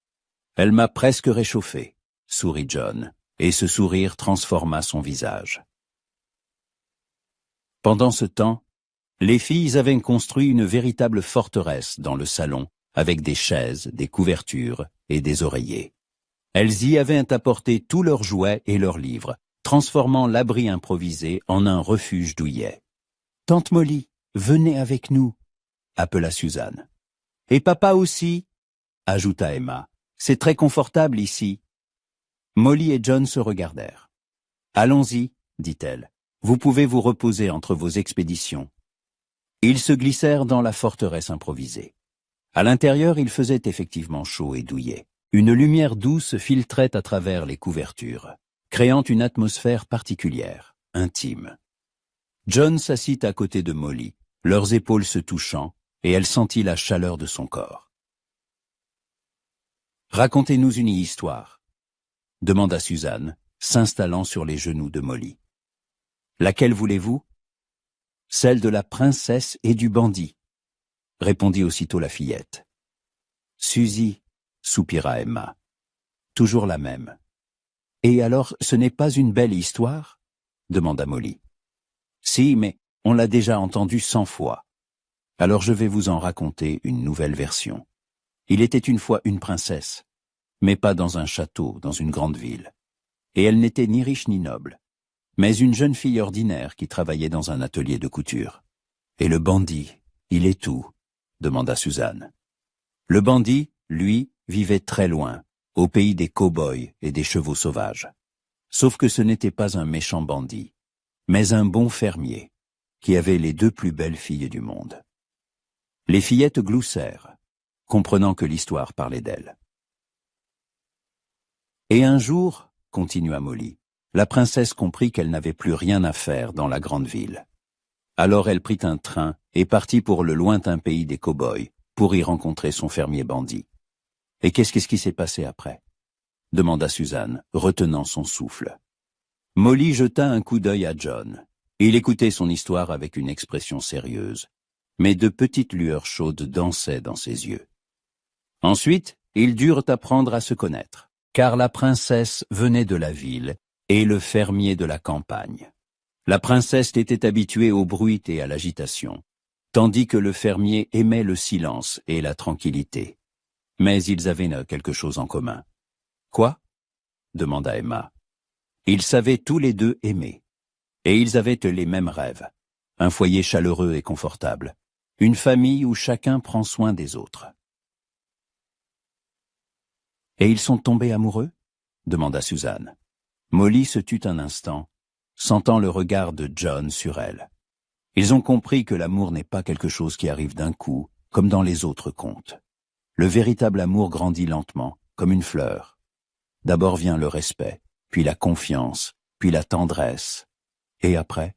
Elle m'a presque réchauffé, sourit John, et ce sourire transforma son visage. Pendant ce temps, les filles avaient construit une véritable forteresse dans le salon, avec des chaises, des couvertures et des oreillers. Elles y avaient apporté tous leurs jouets et leurs livres, transformant l'abri improvisé en un refuge douillet. « Tante Molly, venez avec nous » appela Suzanne. « Et papa aussi » ajouta Emma. « C'est très confortable ici. » Molly et John se regardèrent. « Allons-y, dit-elle. Vous pouvez vous reposer entre vos expéditions. » Ils se glissèrent dans la forteresse improvisée. À l'intérieur, il faisait effectivement chaud et douillet. Une lumière douce filtrait à travers les couvertures, créant une atmosphère particulière, intime. John s'assit à côté de Molly, leurs épaules se touchant, et elle sentit la chaleur de son corps. « Racontez-nous une histoire » demanda Suzanne, s'installant sur les genoux de Molly. « Laquelle voulez-vous » ? « Celle de la princesse et du bandit » répondit aussitôt la fillette. « Suzy » soupira Emma. « Toujours la même. »« Et alors, ce n'est pas une belle histoire » demanda Molly. « Si, mais on l'a déjà entendue 100 fois. Alors je vais vous en raconter une nouvelle version. Il était une fois une princesse, mais pas dans un château, dans une grande ville. Et elle n'était ni riche ni noble, mais une jeune fille ordinaire qui travaillait dans un atelier de couture. Et le bandit, il est où ? Demanda Suzanne. Le bandit, lui, vivait très loin, au pays des cow-boys et des chevaux sauvages. Sauf que ce n'était pas un méchant bandit, mais un bon fermier, qui avait les 2 plus belles filles du monde. Les fillettes gloussèrent, comprenant que l'histoire parlait d'elles. Et un jour, continua Molly, la princesse comprit qu'elle n'avait plus rien à faire dans la grande ville. Alors elle prit un train et partit pour le lointain pays des cow-boys, pour y rencontrer son fermier bandit. « Et qu'est-ce qui s'est passé après » demanda Suzanne, retenant son souffle. Molly jeta un coup d'œil à John. Il écoutait son histoire avec une expression sérieuse, mais de petites lueurs chaudes dansaient dans ses yeux. Ensuite, ils durent apprendre à se connaître, car la princesse venait de la ville et le fermier de la campagne. La princesse était habituée au bruit et à l'agitation, tandis que le fermier aimait le silence et la tranquillité. Mais ils avaient quelque chose en commun. « Quoi ?» demanda Emma. Ils savaient tous les deux aimer, et ils avaient les mêmes rêves. Un foyer chaleureux et confortable, une famille où chacun prend soin des autres. « Et ils sont tombés amoureux ?» demanda Suzanne. Molly se tut un instant, sentant le regard de John sur elle. Ils ont compris que l'amour n'est pas quelque chose qui arrive d'un coup, comme dans les autres contes. Le véritable amour grandit lentement, comme une fleur. D'abord vient le respect, puis la confiance, puis la tendresse. Et après,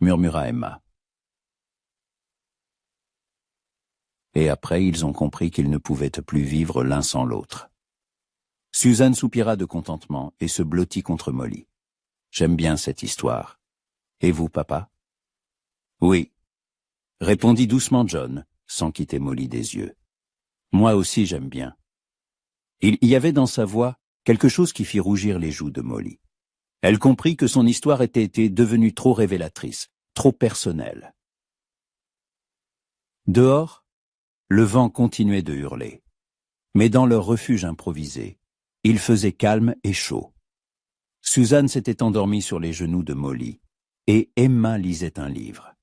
murmura Emma. Et après, ils ont compris qu'ils ne pouvaient plus vivre l'un sans l'autre. Suzanne soupira de contentement et se blottit contre Molly. « J'aime bien cette histoire. Et vous, papa ?»« Oui, » répondit doucement John, sans quitter Molly des yeux. « Moi aussi j'aime bien. » Il y avait dans sa voix quelque chose qui fit rougir les joues de Molly. Elle comprit que son histoire était devenue trop révélatrice, trop personnelle. Dehors, le vent continuait de hurler. Mais dans leur refuge improvisé, il faisait calme et chaud. Suzanne s'était endormie sur les genoux de Molly, et Emma lisait un livre.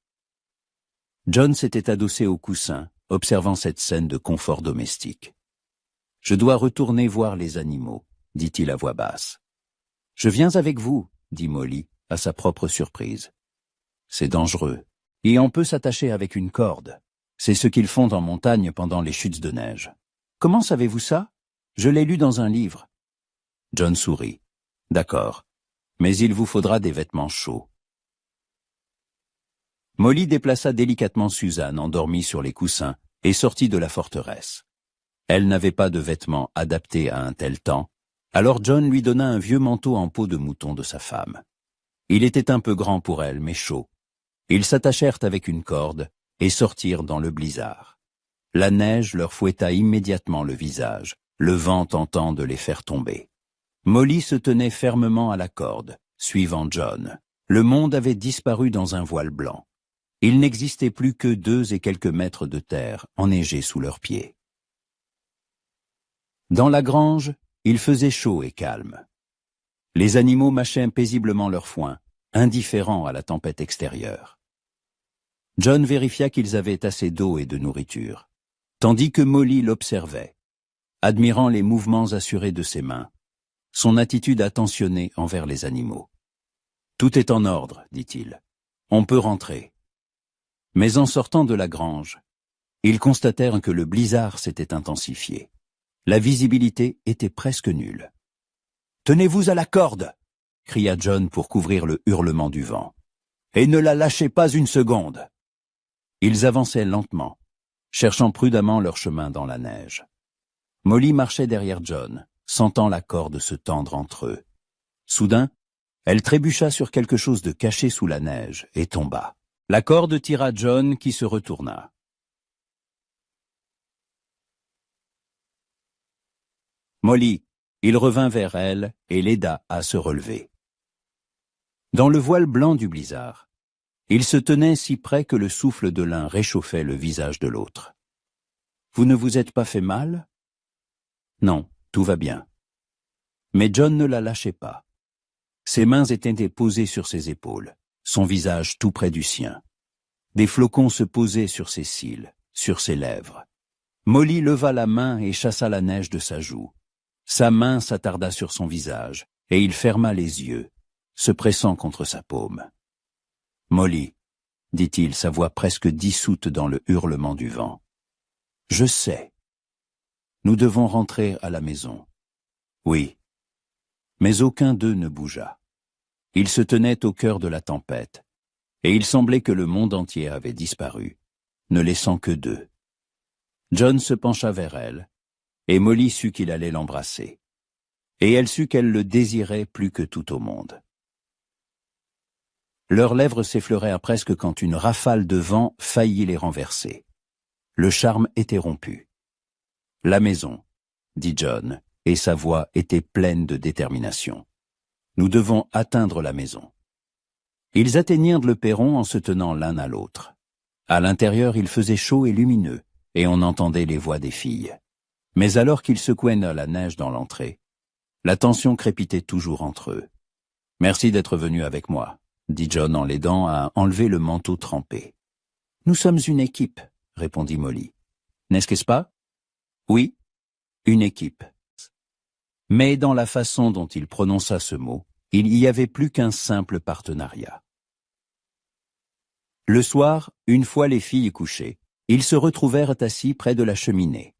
John s'était adossé au coussin, observant cette scène de confort domestique. « Je dois retourner voir les animaux, » dit-il à voix basse. « Je viens avec vous, » dit Molly, à sa propre surprise. « C'est dangereux, Et on peut s'attacher avec une corde. C'est ce qu'ils font en montagne pendant les chutes de neige. Comment savez-vous ça? Je l'ai lu dans un livre. John sourit. D'accord. Mais il vous faudra des vêtements chauds. Molly déplaça délicatement Suzanne, endormie sur les coussins, et sortit de la forteresse. Elle n'avait pas de vêtements adaptés à un tel temps, alors John lui donna un vieux manteau en peau de mouton de sa femme. Il était un peu grand pour elle, mais chaud. Ils s'attachèrent avec une corde et sortirent dans le blizzard. La neige leur fouetta immédiatement le visage, le vent tentant de les faire tomber. Molly se tenait fermement à la corde, suivant John. Le monde avait disparu dans un voile blanc. Il n'existait plus que 2 et quelques mètres de terre enneigés sous leurs pieds. Dans la grange, il faisait chaud et calme. Les animaux mâchaient paisiblement leur foin, indifférents à la tempête extérieure. John vérifia qu'ils avaient assez d'eau et de nourriture, tandis que Molly l'observait, admirant les mouvements assurés de ses mains, son attitude attentionnée envers les animaux. « Tout est en ordre, dit-il. On peut rentrer. » Mais en sortant de la grange, ils constatèrent que le blizzard s'était intensifié. La visibilité était presque nulle. « Tenez-vous à la corde !» cria John pour couvrir le hurlement du vent. « Et ne la lâchez pas une seconde !» Ils avançaient lentement, cherchant prudemment leur chemin dans la neige. Molly marchait derrière John, sentant la corde se tendre entre eux. Soudain, elle trébucha sur quelque chose de caché sous la neige et tomba. La corde tira John qui se retourna. Molly, il revint vers elle et l'aida à se relever. Dans le voile blanc du blizzard, ils se tenaient si près que le souffle de l'un réchauffait le visage de l'autre. « Vous ne vous êtes pas fait mal ?»« Non, tout va bien. » Mais John ne la lâchait pas. Ses mains étaient posées sur ses épaules, son visage tout près du sien. Des flocons se posaient sur ses cils, sur ses lèvres. Molly leva la main et chassa la neige de sa joue. Sa main s'attarda sur son visage, et il ferma les yeux, se pressant contre sa paume. « Molly, » dit-il, sa voix presque dissoute dans le hurlement du vent. « Je sais. Nous devons rentrer à la maison. » « Oui. » Mais aucun d'eux ne bougea. Ils se tenaient au cœur de la tempête, et il semblait que le monde entier avait disparu, ne laissant que 2. John se pencha vers elle, et Molly sut qu'il allait l'embrasser. Et elle sut qu'elle le désirait plus que tout au monde. Leurs lèvres s'effleurèrent presque quand une rafale de vent faillit les renverser. Le charme était rompu. « La maison, » dit John, et sa voix était pleine de détermination. « Nous devons atteindre la maison. » Ils atteignirent le perron en se tenant l'un à l'autre. À l'intérieur, il faisait chaud et lumineux, et on entendait les voix des filles. Mais alors qu'ils secouaient la neige dans l'entrée, la tension crépitait toujours entre eux. « Merci d'être venu avec moi, » dit John en l'aidant à enlever le manteau trempé. « Nous sommes une équipe, » répondit Molly. « N'est-ce pas? »« Oui, une équipe. » Mais dans la façon dont il prononça ce mot, il y avait plus qu'un simple partenariat. Le soir, une fois les filles couchées, ils se retrouvèrent assis près de la cheminée.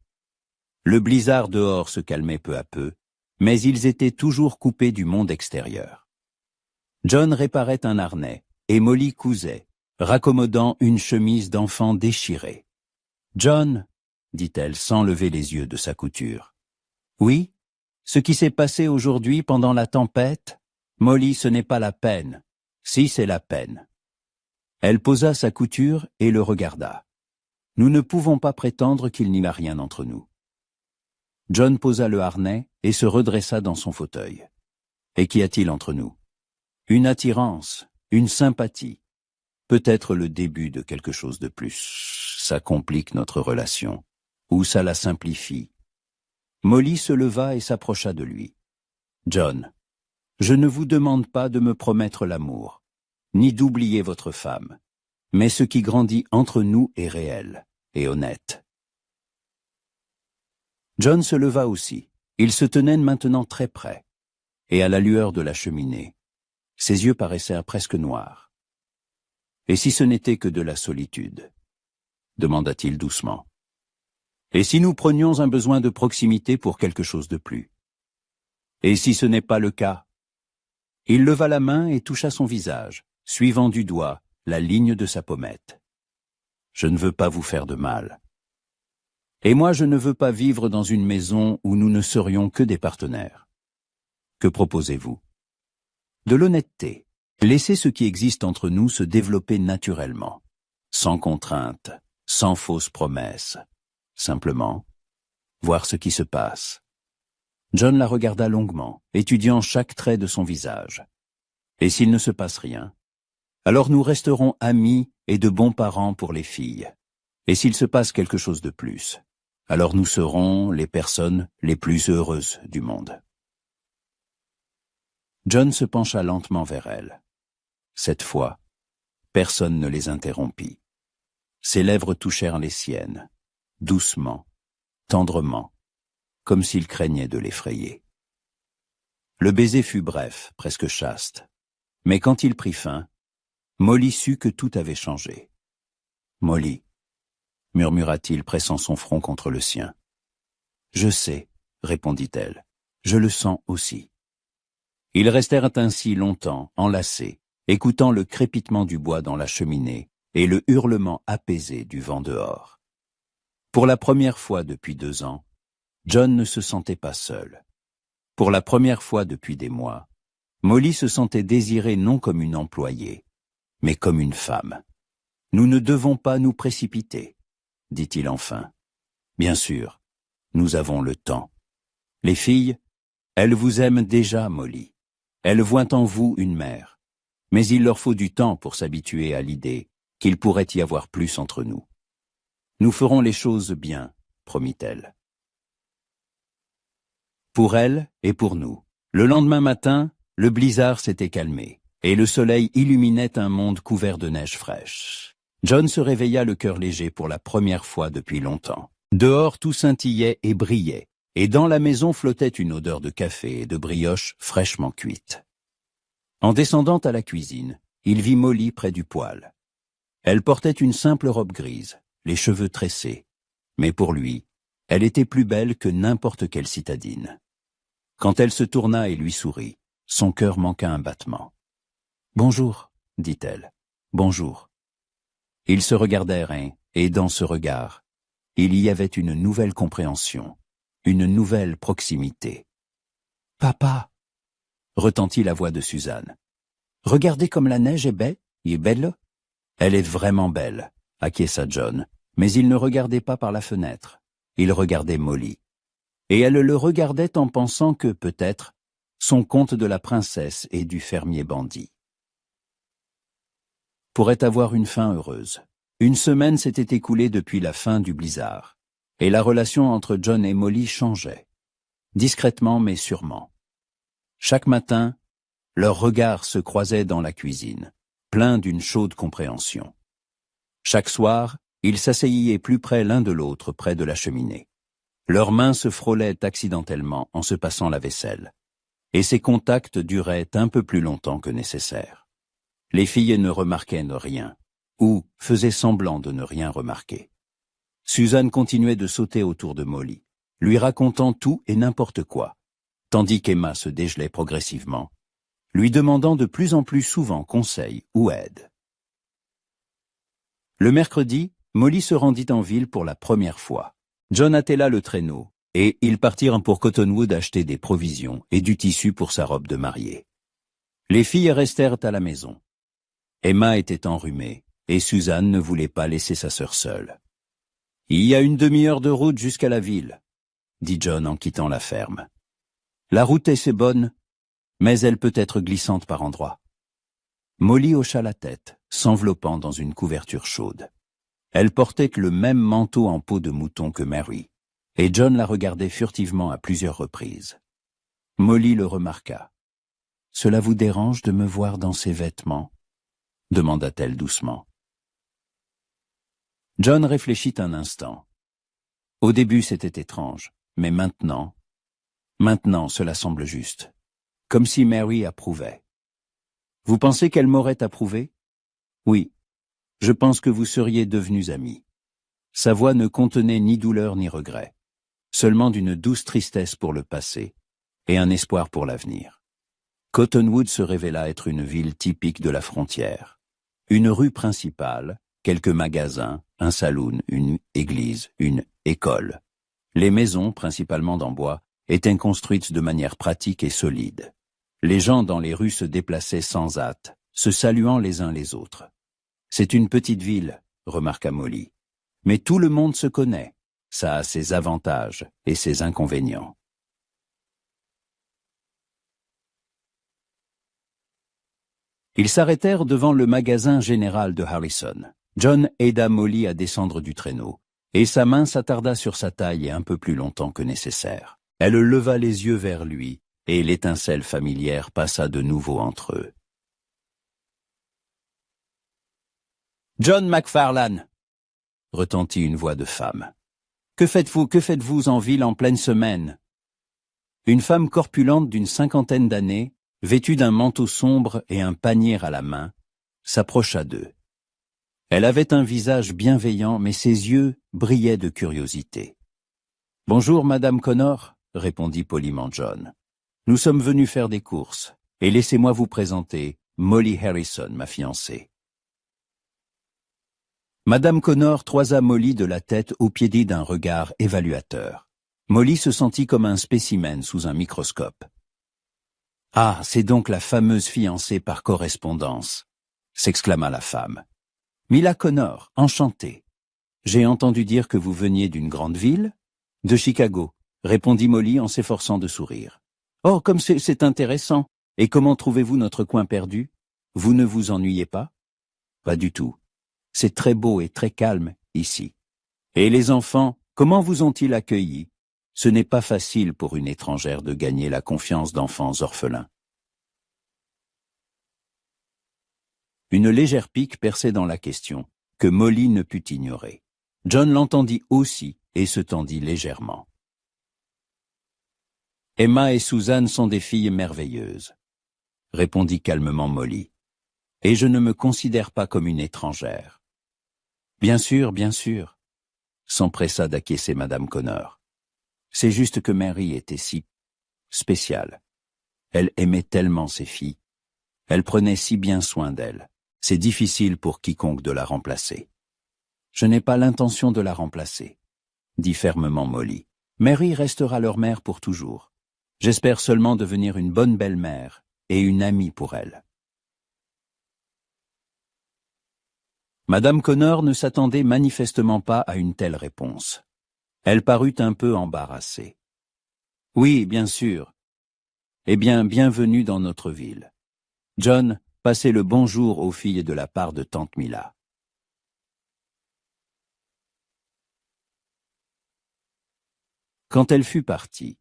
Le blizzard dehors se calmait peu à peu, mais ils étaient toujours coupés du monde extérieur. John réparait un harnais et Molly cousait, raccommodant une chemise d'enfant déchirée. « John, » dit-elle sans lever les yeux de sa couture. « Oui, ce qui s'est passé aujourd'hui pendant la tempête, Molly, ce n'est pas la peine. Si, c'est la peine. » Elle posa sa couture et le regarda. « Nous ne pouvons pas prétendre qu'il n'y a rien entre nous. » John posa le harnais et se redressa dans son fauteuil. « Et qu'y a-t-il entre nous? Une attirance, une sympathie, peut-être le début de quelque chose de plus. Ça complique notre relation, ou ça la simplifie. » Molly se leva et s'approcha de lui. « John, je ne vous demande pas de me promettre l'amour, ni d'oublier votre femme, mais ce qui grandit entre nous est réel et honnête. » John se leva aussi. Ils se tenaient maintenant très près, et à la lueur de la cheminée. Ses yeux paraissaient presque noirs. Et si ce n'était que de la solitude? Demanda-t-il doucement. Et si nous prenions un besoin de proximité pour quelque chose de plus? Et si ce n'est pas le cas? Il leva la main et toucha son visage, suivant du doigt la ligne de sa pommette. Je ne veux pas vous faire de mal. Et moi je ne veux pas vivre dans une maison où nous ne serions que des partenaires. Que proposez-vous? De l'honnêteté. Laissez ce qui existe entre nous se développer naturellement, sans contrainte, sans fausses promesses. Simplement, voir ce qui se passe. John la regarda longuement, étudiant chaque trait de son visage. Et s'il ne se passe rien, alors nous resterons amis et de bons parents pour les filles. Et s'il se passe quelque chose de plus, alors nous serons les personnes les plus heureuses du monde. John se pencha lentement vers elle. Cette fois, personne ne les interrompit. Ses lèvres touchèrent les siennes, doucement, tendrement, comme s'il craignait de l'effrayer. Le baiser fut bref, presque chaste, mais quand il prit fin, Molly sut que tout avait changé. « Molly », murmura-t-il, pressant son front contre le sien. « Je sais », répondit-elle, « je le sens aussi. » Ils restèrent ainsi longtemps, enlacés, écoutant le crépitement du bois dans la cheminée et le hurlement apaisé du vent dehors. Pour la première fois depuis 2 ans, John ne se sentait pas seul. Pour la première fois depuis des mois, Molly se sentait désirée non comme une employée, mais comme une femme. « Nous ne devons pas nous précipiter, » dit-il enfin. « Bien sûr, nous avons le temps. Les filles, elles vous aiment déjà, Molly. Elles voient en vous une mère. Mais il leur faut du temps pour s'habituer à l'idée qu'il pourrait y avoir plus entre nous. Nous ferons les choses bien, promit-elle. Pour elle et pour nous, le lendemain matin, le blizzard s'était calmé, et le soleil illuminait un monde couvert de neige fraîche. John se réveilla le cœur léger pour la première fois depuis longtemps. Dehors, tout scintillait et brillait, et dans la maison flottait une odeur de café et de brioche fraîchement cuite. En descendant à la cuisine, il vit Molly près du poêle. Elle portait une simple robe grise, les cheveux tressés, mais pour lui, elle était plus belle que n'importe quelle citadine. Quand elle se tourna et lui sourit, son cœur manqua un battement. « Bonjour », dit-elle, « bonjour ». Ils se regardèrent et dans ce regard, il y avait une nouvelle compréhension, une nouvelle proximité. « Papa !» retentit la voix de Suzanne. « Regardez comme la neige est belle, Elle est vraiment belle, acquiesça John, mais il ne regardait pas par la fenêtre. Il regardait Molly. Et elle le regardait en pensant que, peut-être, son conte de la princesse et du fermier bandit pourrait avoir une fin heureuse. Une semaine s'était écoulée depuis la fin du blizzard, et la relation entre John et Molly changeait, discrètement mais sûrement. Chaque matin, leurs regards se croisaient dans la cuisine, pleins d'une chaude compréhension. Chaque soir, ils s'asseyaient plus près l'un de l'autre près de la cheminée. Leurs mains se frôlaient accidentellement en se passant la vaisselle, et ces contacts duraient un peu plus longtemps que nécessaire. Les filles ne remarquaient rien, ou faisaient semblant de ne rien remarquer. Suzanne continuait de sauter autour de Molly, lui racontant tout et n'importe quoi, tandis qu'Emma se dégelait progressivement, lui demandant de plus en plus souvent conseil ou aide. Le mercredi, Molly se rendit en ville pour la première fois. John attela le traîneau, et ils partirent pour Cottonwood acheter des provisions et du tissu pour sa robe de mariée. Les filles restèrent à la maison. Emma était enrhumée, et Suzanne ne voulait pas laisser sa sœur seule. « Il y a une demi-heure de route jusqu'à la ville, » dit John en quittant la ferme. « La route est bonne, mais elle peut être glissante par endroits. » Molly hocha la tête, s'enveloppant dans une couverture chaude. Elle portait le même manteau en peau de mouton que Mary, et John la regardait furtivement à plusieurs reprises. Molly le remarqua. « Cela vous dérange de me voir dans ces vêtements ?» demanda-t-elle doucement. John réfléchit un instant. Au début, c'était étrange, mais maintenant cela semble juste, comme si Mary approuvait. « Vous pensez qu'elle m'aurait approuvé ? » « Oui, Je pense que vous seriez devenus amis. Sa voix ne contenait ni douleur ni regret, seulement d'une douce tristesse pour le passé et un espoir pour l'avenir. Cottonwood se révéla être une ville typique de la frontière. Une rue principale, quelques magasins, un saloon, une église, une école. Les maisons, principalement d'en bois, étaient construites de manière pratique et solide. Les gens dans les rues se déplaçaient sans hâte, se saluant les uns les autres. « C'est une petite ville », remarqua Molly. « Mais tout le monde se connaît. Ça a ses avantages et ses inconvénients. » Ils s'arrêtèrent devant le magasin général de Harrison. John aida Molly à descendre du traîneau, et sa main s'attarda sur sa taille un peu plus longtemps que nécessaire. Elle leva les yeux vers lui, et l'étincelle familière passa de nouveau entre eux. « John McFarlane !» retentit une voix de femme. « Que faites-vous en ville en pleine semaine ?» Une femme corpulente d'une 50aine d'années, vêtue d'un manteau sombre et un panier à la main, s'approcha d'eux. Elle avait un visage bienveillant, mais ses yeux brillaient de curiosité. « Bonjour, Madame Connor », répondit poliment John. « Nous sommes venus faire des courses, et laissez-moi vous présenter Molly Harrison, ma fiancée. » Madame Connor toisa Molly de la tête aux pieds d'un regard évaluateur. Molly se sentit comme un spécimen sous un microscope. « Ah, c'est donc la fameuse fiancée par correspondance !» s'exclama la femme. « Mila Connor, enchantée. J'ai entendu dire que vous veniez d'une grande ville ?»« De Chicago », répondit Molly en s'efforçant de sourire. « Oh, comme c'est intéressant. Et comment trouvez-vous notre coin perdu? Vous ne vous ennuyez pas ?»« Pas du tout. C'est très beau et très calme ici. Et les enfants, comment vous ont-ils accueillis? Ce n'est pas facile pour une étrangère de gagner la confiance d'enfants orphelins. » Une légère pique perçait dans la question, que Molly ne put ignorer. John l'entendit aussi et se tendit légèrement. « Emma et Suzanne sont des filles merveilleuses, » répondit calmement Molly. « Et je ne me considère pas comme une étrangère. » Bien sûr, s'empressa d'acquiescer Madame Connor. C'est juste que Mary était si spéciale. Elle aimait tellement ses filles. Elle prenait si bien soin d'elles. C'est difficile pour quiconque de la remplacer. Je n'ai pas l'intention de la remplacer, dit fermement Molly. Mary restera leur mère pour toujours. J'espère seulement devenir une bonne belle-mère et une amie pour elle. Madame Connor ne s'attendait manifestement pas à une telle réponse. Elle parut un peu embarrassée. « Oui, bien sûr. Eh bien, bienvenue dans notre ville. John, passez le bonjour aux filles de la part de tante Mila. » Quand elle fut partie,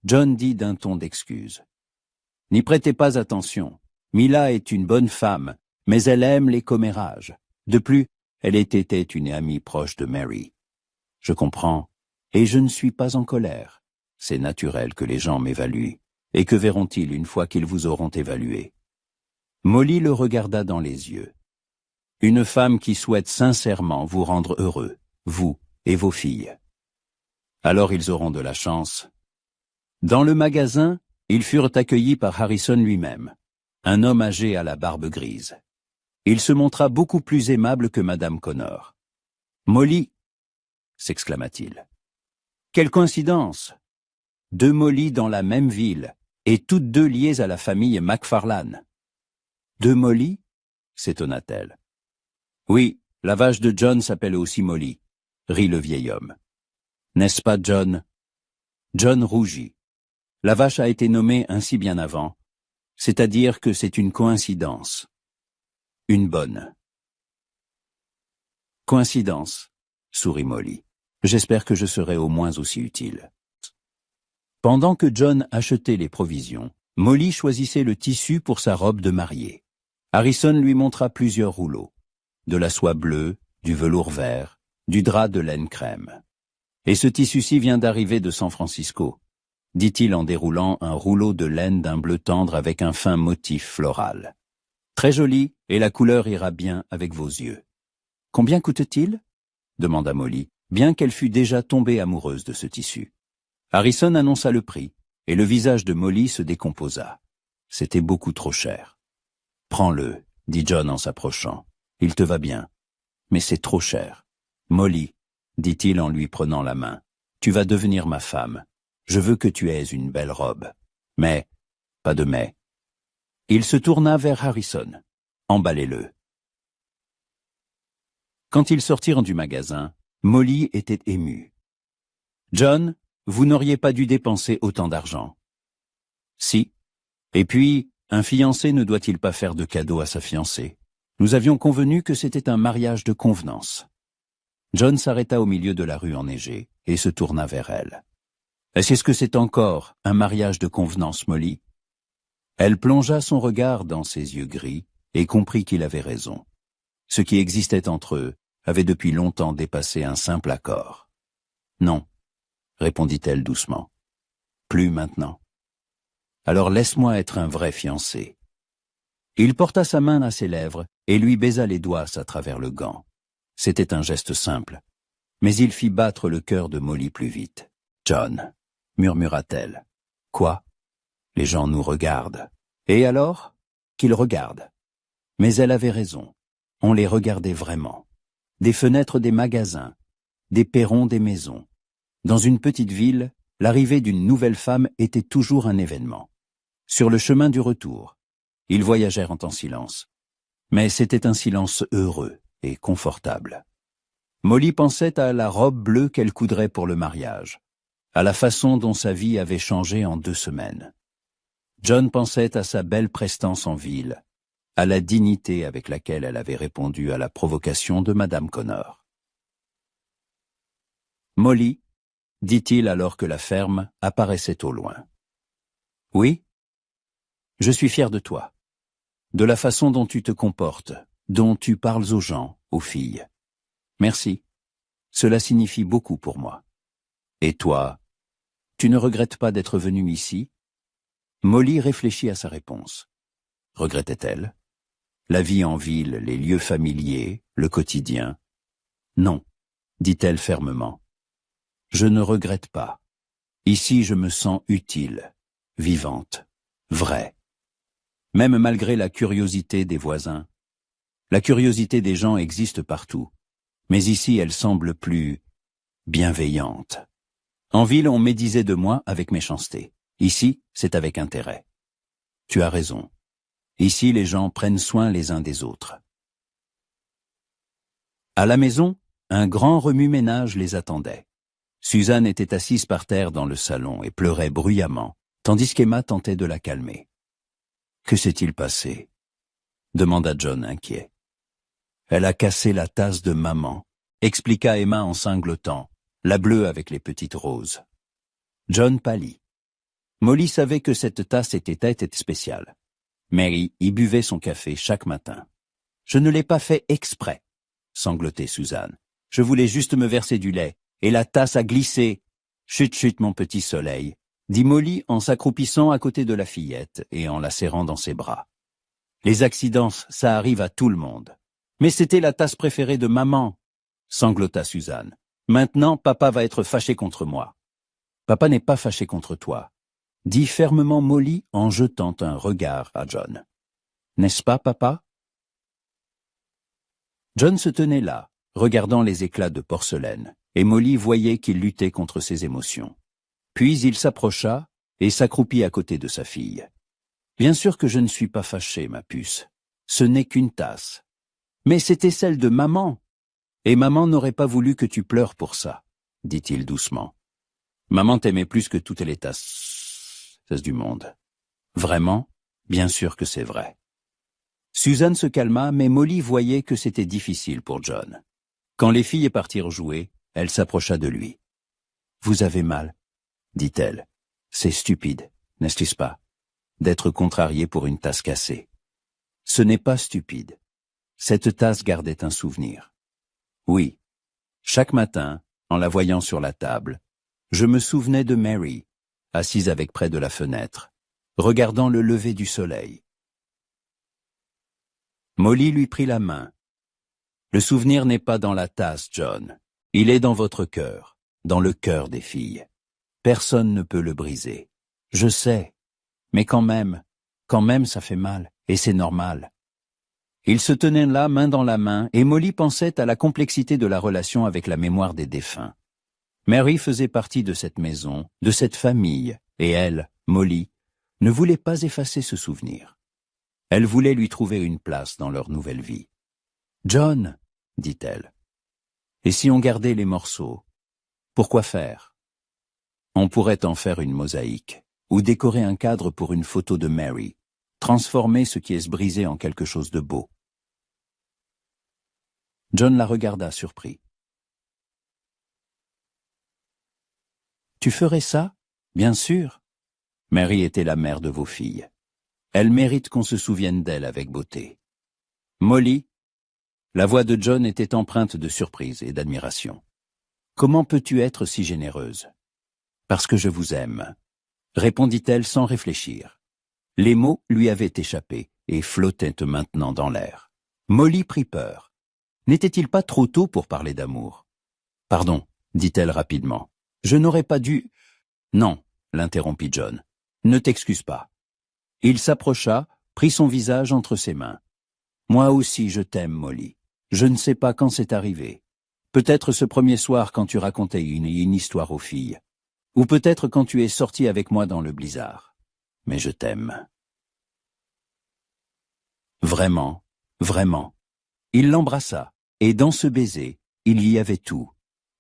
John dit d'un ton d'excuse. « N'y prêtez pas attention. Mila est une bonne femme, mais elle aime les commérages. De plus, elle était une amie proche de Mary. Je comprends, et je ne suis pas en colère. C'est naturel que les gens m'évaluent. Et que verront-ils une fois qu'ils vous auront évalué? » Molly le regarda dans les yeux. « Une femme qui souhaite sincèrement vous rendre heureux, vous et vos filles. Alors ils auront de la chance. » Dans le magasin, ils furent accueillis par Harrison lui-même, un homme âgé à la barbe grise. Il se montra beaucoup plus aimable que Madame Connor. « Molly !» s'exclama-t-il. « Quelle coïncidence! Deux Molly dans la même ville, et toutes deux liées à la famille McFarlane. »« Deux Molly ?» s'étonna-t-elle. « Oui, la vache de John s'appelle aussi Molly, » rit le vieil homme. « N'est-ce pas, John ?» John rougit. La vache a été nommée ainsi bien avant, c'est-à-dire que c'est une coïncidence. Une bonne. « Coïncidence, » sourit Molly. « J'espère que je serai au moins aussi utile. » Pendant que John achetait les provisions, Molly choisissait le tissu pour sa robe de mariée. Harrison lui montra plusieurs rouleaux. De la soie bleue, du velours vert, du drap de laine crème. « Et ce tissu-ci vient d'arriver de San Francisco, » dit-il en déroulant un rouleau de laine d'un bleu tendre avec un fin motif floral. « Très joli, et la couleur ira bien avec vos yeux. Combien coûte-t-il? Demanda Molly, bien qu'elle fût déjà tombée amoureuse de ce tissu. Harrison annonça le prix, et le visage de Molly se décomposa. C'était beaucoup trop cher. Prends-le, dit John en s'approchant. Il te va bien. Mais c'est trop cher. Molly, dit-il en lui prenant la main, tu vas devenir ma femme. Je veux que tu aies une belle robe. Mais, pas de mais. Il se tourna vers Harrison. Emballez-le. Quand ils sortirent du magasin, Molly était émue. John, vous n'auriez pas dû dépenser autant d'argent. Si. Et puis, un fiancé ne doit-il pas faire de cadeaux à sa fiancée? Nous avions convenu que c'était un mariage de convenance. John s'arrêta au milieu de la rue enneigée et se tourna vers elle. Est-ce que c'est encore un mariage de convenance, Molly? Elle plongea son regard dans ses yeux gris et comprit qu'il avait raison. Ce qui existait entre eux avait depuis longtemps dépassé un simple accord. Non, répondit-elle doucement. Plus maintenant. Alors laisse-moi être un vrai fiancé. Il porta sa main à ses lèvres et lui baisa les doigts à travers le gant. C'était un geste simple, mais il fit battre le cœur de Molly plus vite. John, murmura-t-elle. Quoi? Les gens nous regardent. Et alors? Qu'ils regardent. Mais elle avait raison. On les regardait vraiment. Des fenêtres des magasins, des perrons des maisons. Dans une petite ville, l'arrivée d'une nouvelle femme était toujours un événement. Sur le chemin du retour, ils voyagèrent en silence. Mais c'était un silence heureux et confortable. Molly pensait à la robe bleue qu'elle coudrait pour le mariage, à la façon dont sa vie avait changé en 2 semaines. John pensait à sa belle prestance en ville, à la dignité avec laquelle elle avait répondu à la provocation de Madame Connor. Molly, dit-il alors que la ferme apparaissait au loin. Oui? Je suis fier de toi, de la façon dont tu te comportes, dont tu parles aux gens, aux filles. Merci. Cela signifie beaucoup pour moi. Et toi, tu ne regrettes pas d'être venu ici? Molly réfléchit à sa réponse. Regrettait-elle? La vie en ville, les lieux familiers, le quotidien? Non, dit-elle fermement. Je ne regrette pas. Ici, je me sens utile, vivante, vraie. Même malgré la curiosité des voisins. La curiosité des gens existe partout, mais ici elle semble plus bienveillante. En ville, on médisait de moi avec méchanceté. Ici, c'est avec intérêt. Tu as raison. Ici, les gens prennent soin les uns des autres. À la maison, un grand remue-ménage les attendait. Suzanne était assise par terre dans le salon et pleurait bruyamment, tandis qu'Emma tentait de la calmer. « Que s'est-il passé ?» demanda John inquiet. « Elle a cassé la tasse de maman », expliqua Emma en sanglotant, la bleue avec les petites roses. John pâlit. Molly savait que cette tasse était spéciale. Mary y buvait son café chaque matin. « Je ne l'ai pas fait exprès », sanglotait Suzanne. « Je voulais juste me verser du lait, et la tasse a glissé. »« Chut, chut, mon petit soleil », dit Molly en s'accroupissant à côté de la fillette et en la serrant dans ses bras. « Les accidents, ça arrive à tout le monde. »« Mais c'était la tasse préférée de maman », sanglota Suzanne. « Maintenant, papa va être fâché contre moi. »« Papa n'est pas fâché contre toi », dit fermement Molly en jetant un regard à John. « N'est-ce pas, papa ?» John se tenait là, regardant les éclats de porcelaine, et Molly voyait qu'il luttait contre ses émotions. Puis il s'approcha et s'accroupit à côté de sa fille. « Bien sûr que je ne suis pas fâché, ma puce. Ce n'est qu'une tasse. Mais c'était celle de maman. Et maman n'aurait pas voulu que tu pleures pour ça, dit-il doucement. Maman t'aimait plus que toutes les tasses du monde. Vraiment? Bien sûr que c'est vrai. » Suzanne se calma, mais Molly voyait que c'était difficile pour John. Quand les filles partirent jouer, elle s'approcha de lui. « Vous avez mal, » dit-elle. « C'est stupide, n'est-ce pas, d'être contrarié pour une tasse cassée. Ce n'est pas stupide. Cette tasse gardait un souvenir. Oui, chaque matin, en la voyant sur la table, je me souvenais de Mary, assise avec près de la fenêtre, regardant le lever du soleil. » Molly lui prit la main. « Le souvenir n'est pas dans la tasse, John. Il est dans votre cœur, dans le cœur des filles. Personne ne peut le briser. Je sais, mais quand même, ça fait mal, et c'est normal. Ils se tenaient là, main dans la main, et Molly pensait à la complexité de la relation avec la mémoire des défunts. Mary faisait partie de cette maison, de cette famille, et elle, Molly, ne voulait pas effacer ce souvenir. Elle voulait lui trouver une place dans leur nouvelle vie. « John, » dit-elle, « et si on gardait les morceaux, pourquoi faire? On pourrait en faire une mosaïque, ou décorer un cadre pour une photo de Mary, transformer ce qui est brisé en quelque chose de beau. » John la regarda surpris. « Tu ferais ça? Bien sûr. Mary était la mère de vos filles. Elle mérite qu'on se souvienne d'elle avec beauté. Molly ?» La voix de John était empreinte de surprise et d'admiration. « Comment peux-tu être si généreuse? »« Parce que je vous aime, » répondit-elle sans réfléchir. Les mots lui avaient échappé et flottaient maintenant dans l'air. Molly prit peur. N'était-il pas trop tôt pour parler d'amour? « Pardon, » dit-elle rapidement. « Je n'aurais pas dû... » « Non, » l'interrompit John. « Ne t'excuse pas. » Il s'approcha, prit son visage entre ses mains. « Moi aussi je t'aime, Molly. Je ne sais pas quand c'est arrivé. Peut-être ce premier soir quand tu racontais une histoire aux filles. Ou peut-être quand tu es sorti avec moi dans le blizzard. Mais je t'aime. » Vraiment, vraiment. Il l'embrassa, et dans ce baiser, il y avait tout.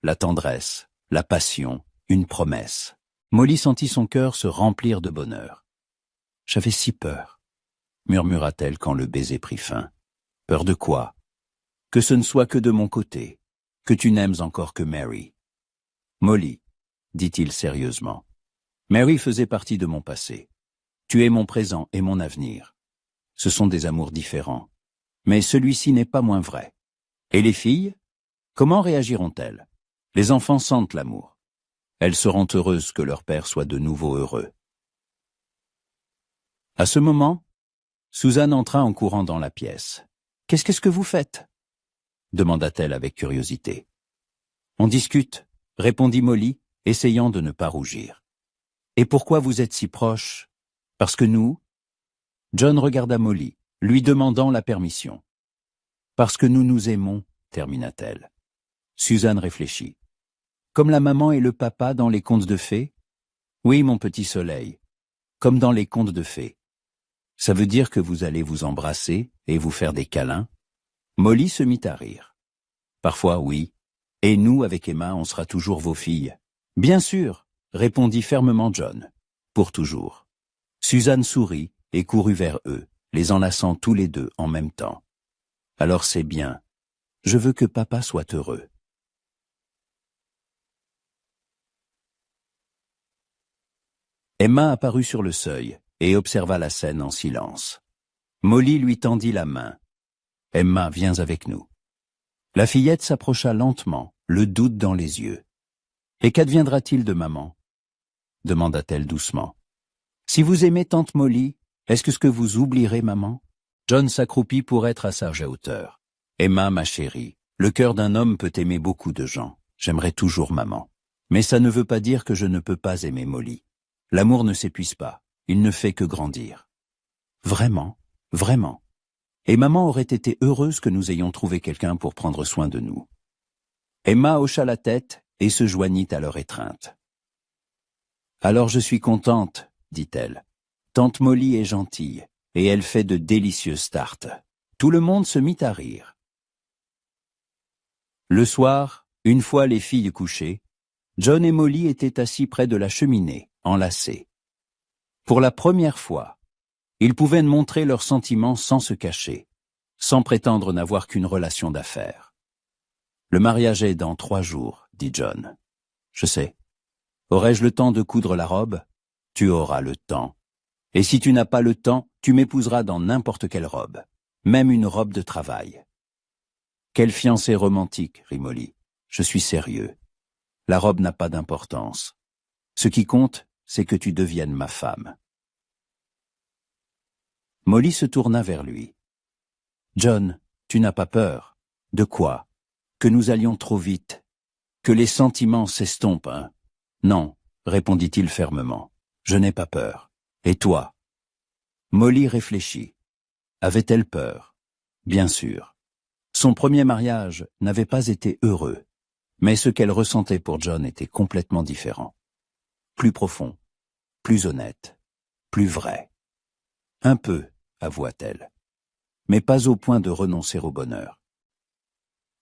La tendresse, la passion, une promesse. Molly sentit son cœur se remplir de bonheur. « J'avais si peur, » murmura-t-elle quand le baiser prit fin. « Peur de quoi? Que ce ne soit que de mon côté, que tu n'aimes encore que Mary. »« Molly, » dit-il sérieusement, « Mary faisait partie de mon passé. Tu es mon présent et mon avenir. Ce sont des amours différents, mais celui-ci n'est pas moins vrai. Et les filles? Comment réagiront-elles? Les enfants sentent l'amour. Elles seront heureuses que leur père soit de nouveau heureux. » À ce moment, Suzanne entra en courant dans la pièce. « Qu'est-ce que vous faites ?» demanda-t-elle avec curiosité. « On discute, » répondit Molly, essayant de ne pas rougir. « Et pourquoi vous êtes si proches? Parce que nous... » John regarda Molly, lui demandant la permission. « Parce que nous nous aimons, » termina-t-elle. Suzanne réfléchit. « Comme la maman et le papa dans les contes de fées? Oui, mon petit soleil, comme dans les contes de fées. Ça veut dire que vous allez vous embrasser et vous faire des câlins? » Molly se mit à rire. « Parfois, oui. Et nous, avec Emma, on sera toujours vos filles. »« Bien sûr, » répondit fermement John. « Pour toujours. » Suzanne sourit et courut vers eux, les enlaçant tous les deux en même temps. « Alors c'est bien. Je veux que papa soit heureux. » Emma apparut sur le seuil et observa la scène en silence. Molly lui tendit la main. « Emma, viens avec nous. » La fillette s'approcha lentement, le doute dans les yeux. « Et qu'adviendra-t-il de maman ?» demanda-t-elle doucement. « Si vous aimez tante Molly, est-ce que vous oublierez maman ?» John s'accroupit pour être à sa hauteur. « Emma, ma chérie, le cœur d'un homme peut aimer beaucoup de gens. J'aimerai toujours maman. Mais ça ne veut pas dire que je ne peux pas aimer Molly. L'amour ne s'épuise pas, il ne fait que grandir. » Vraiment, vraiment. Et maman aurait été heureuse que nous ayons trouvé quelqu'un pour prendre soin de nous. Emma hocha la tête et se joignit à leur étreinte. « Alors je suis contente, » dit-elle. « Tante Molly est gentille, et elle fait de délicieuses tartes. » Tout le monde se mit à rire. Le soir, une fois les filles couchées, John et Molly étaient assis près de la cheminée, enlacés. Pour la première fois, ils pouvaient montrer leurs sentiments sans se cacher, sans prétendre n'avoir qu'une relation d'affaires. « Le mariage est dans 3 jours, » dit John. « Je sais. Aurais-je le temps de coudre la robe? Tu auras le temps. Et si tu n'as pas le temps, tu m'épouseras dans n'importe quelle robe, même une robe de travail. » « Quelle fiancée romantique, » rit Molly. « Je suis sérieux. La robe n'a pas d'importance. Ce qui compte, c'est que tu deviennes ma femme. » Molly se tourna vers lui. « John, tu n'as pas peur, De quoi? Que nous allions trop vite. Que les sentiments s'estompent, hein? Non, répondit-il fermement. Je n'ai pas peur. Et toi? Molly réfléchit. Avait-elle peur? Bien sûr. Son premier mariage n'avait pas été heureux, mais ce qu'elle ressentait pour John était complètement différent. Plus profond, plus honnête, plus vrai. Un peu, avoua-t-elle, mais pas au point de renoncer au bonheur.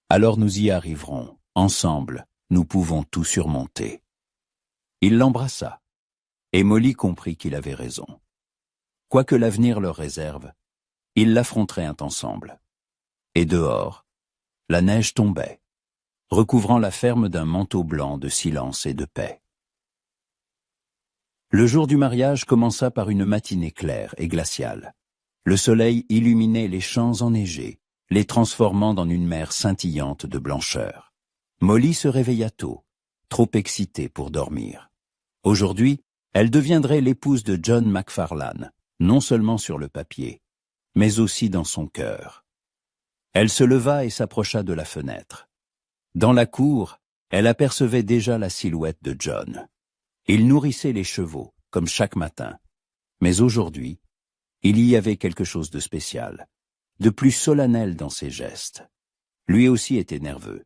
Alors nous y arriverons, ensemble, nous pouvons tout surmonter. Il l'embrassa, et Molly comprit qu'il avait raison. Quoi que l'avenir leur réserve, ils l'affronteraient ensemble. Et dehors, la neige tombait, recouvrant la ferme d'un manteau blanc de silence et de paix. Le jour du mariage commença par une matinée claire et glaciale. Le soleil illuminait les champs enneigés, les transformant en une mer scintillante de blancheur. Molly se réveilla tôt, trop excitée pour dormir. Aujourd'hui, elle deviendrait l'épouse de John McFarlane, non seulement sur le papier, mais aussi dans son cœur. Elle se leva et s'approcha de la fenêtre. Dans la cour, elle apercevait déjà la silhouette de John. Il nourrissait les chevaux, comme chaque matin. Mais aujourd'hui, il y avait quelque chose de spécial, de plus solennel dans ses gestes. Lui aussi était nerveux.